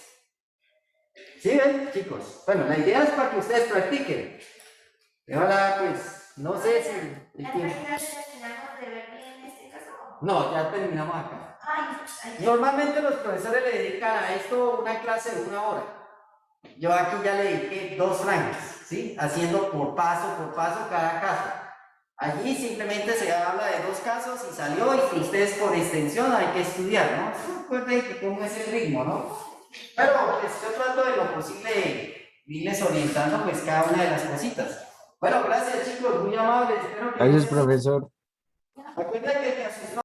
¿Sí ven, chicos? Bueno, la idea es para que ustedes practiquen. Y ahora, pues, no sé si... ¿Al final terminamos de ver bien este caso? No, ya terminamos acá. Ay, Normalmente los profesores le dedican a esto una clase de 1 hora. Yo aquí ya le dediqué 2 frangos, ¿sí? Haciendo por paso cada caso. Allí simplemente se habla de 2 casos y salió, y ustedes por extensión hay que estudiar, ¿no? Recuerden que cómo es el ritmo, ¿no? Pero pues yo trato de lo posible de irles orientando pues cada una de las cositas. Bueno, gracias chicos, muy amables. Espero que Gracias, profesor. Acuérdense que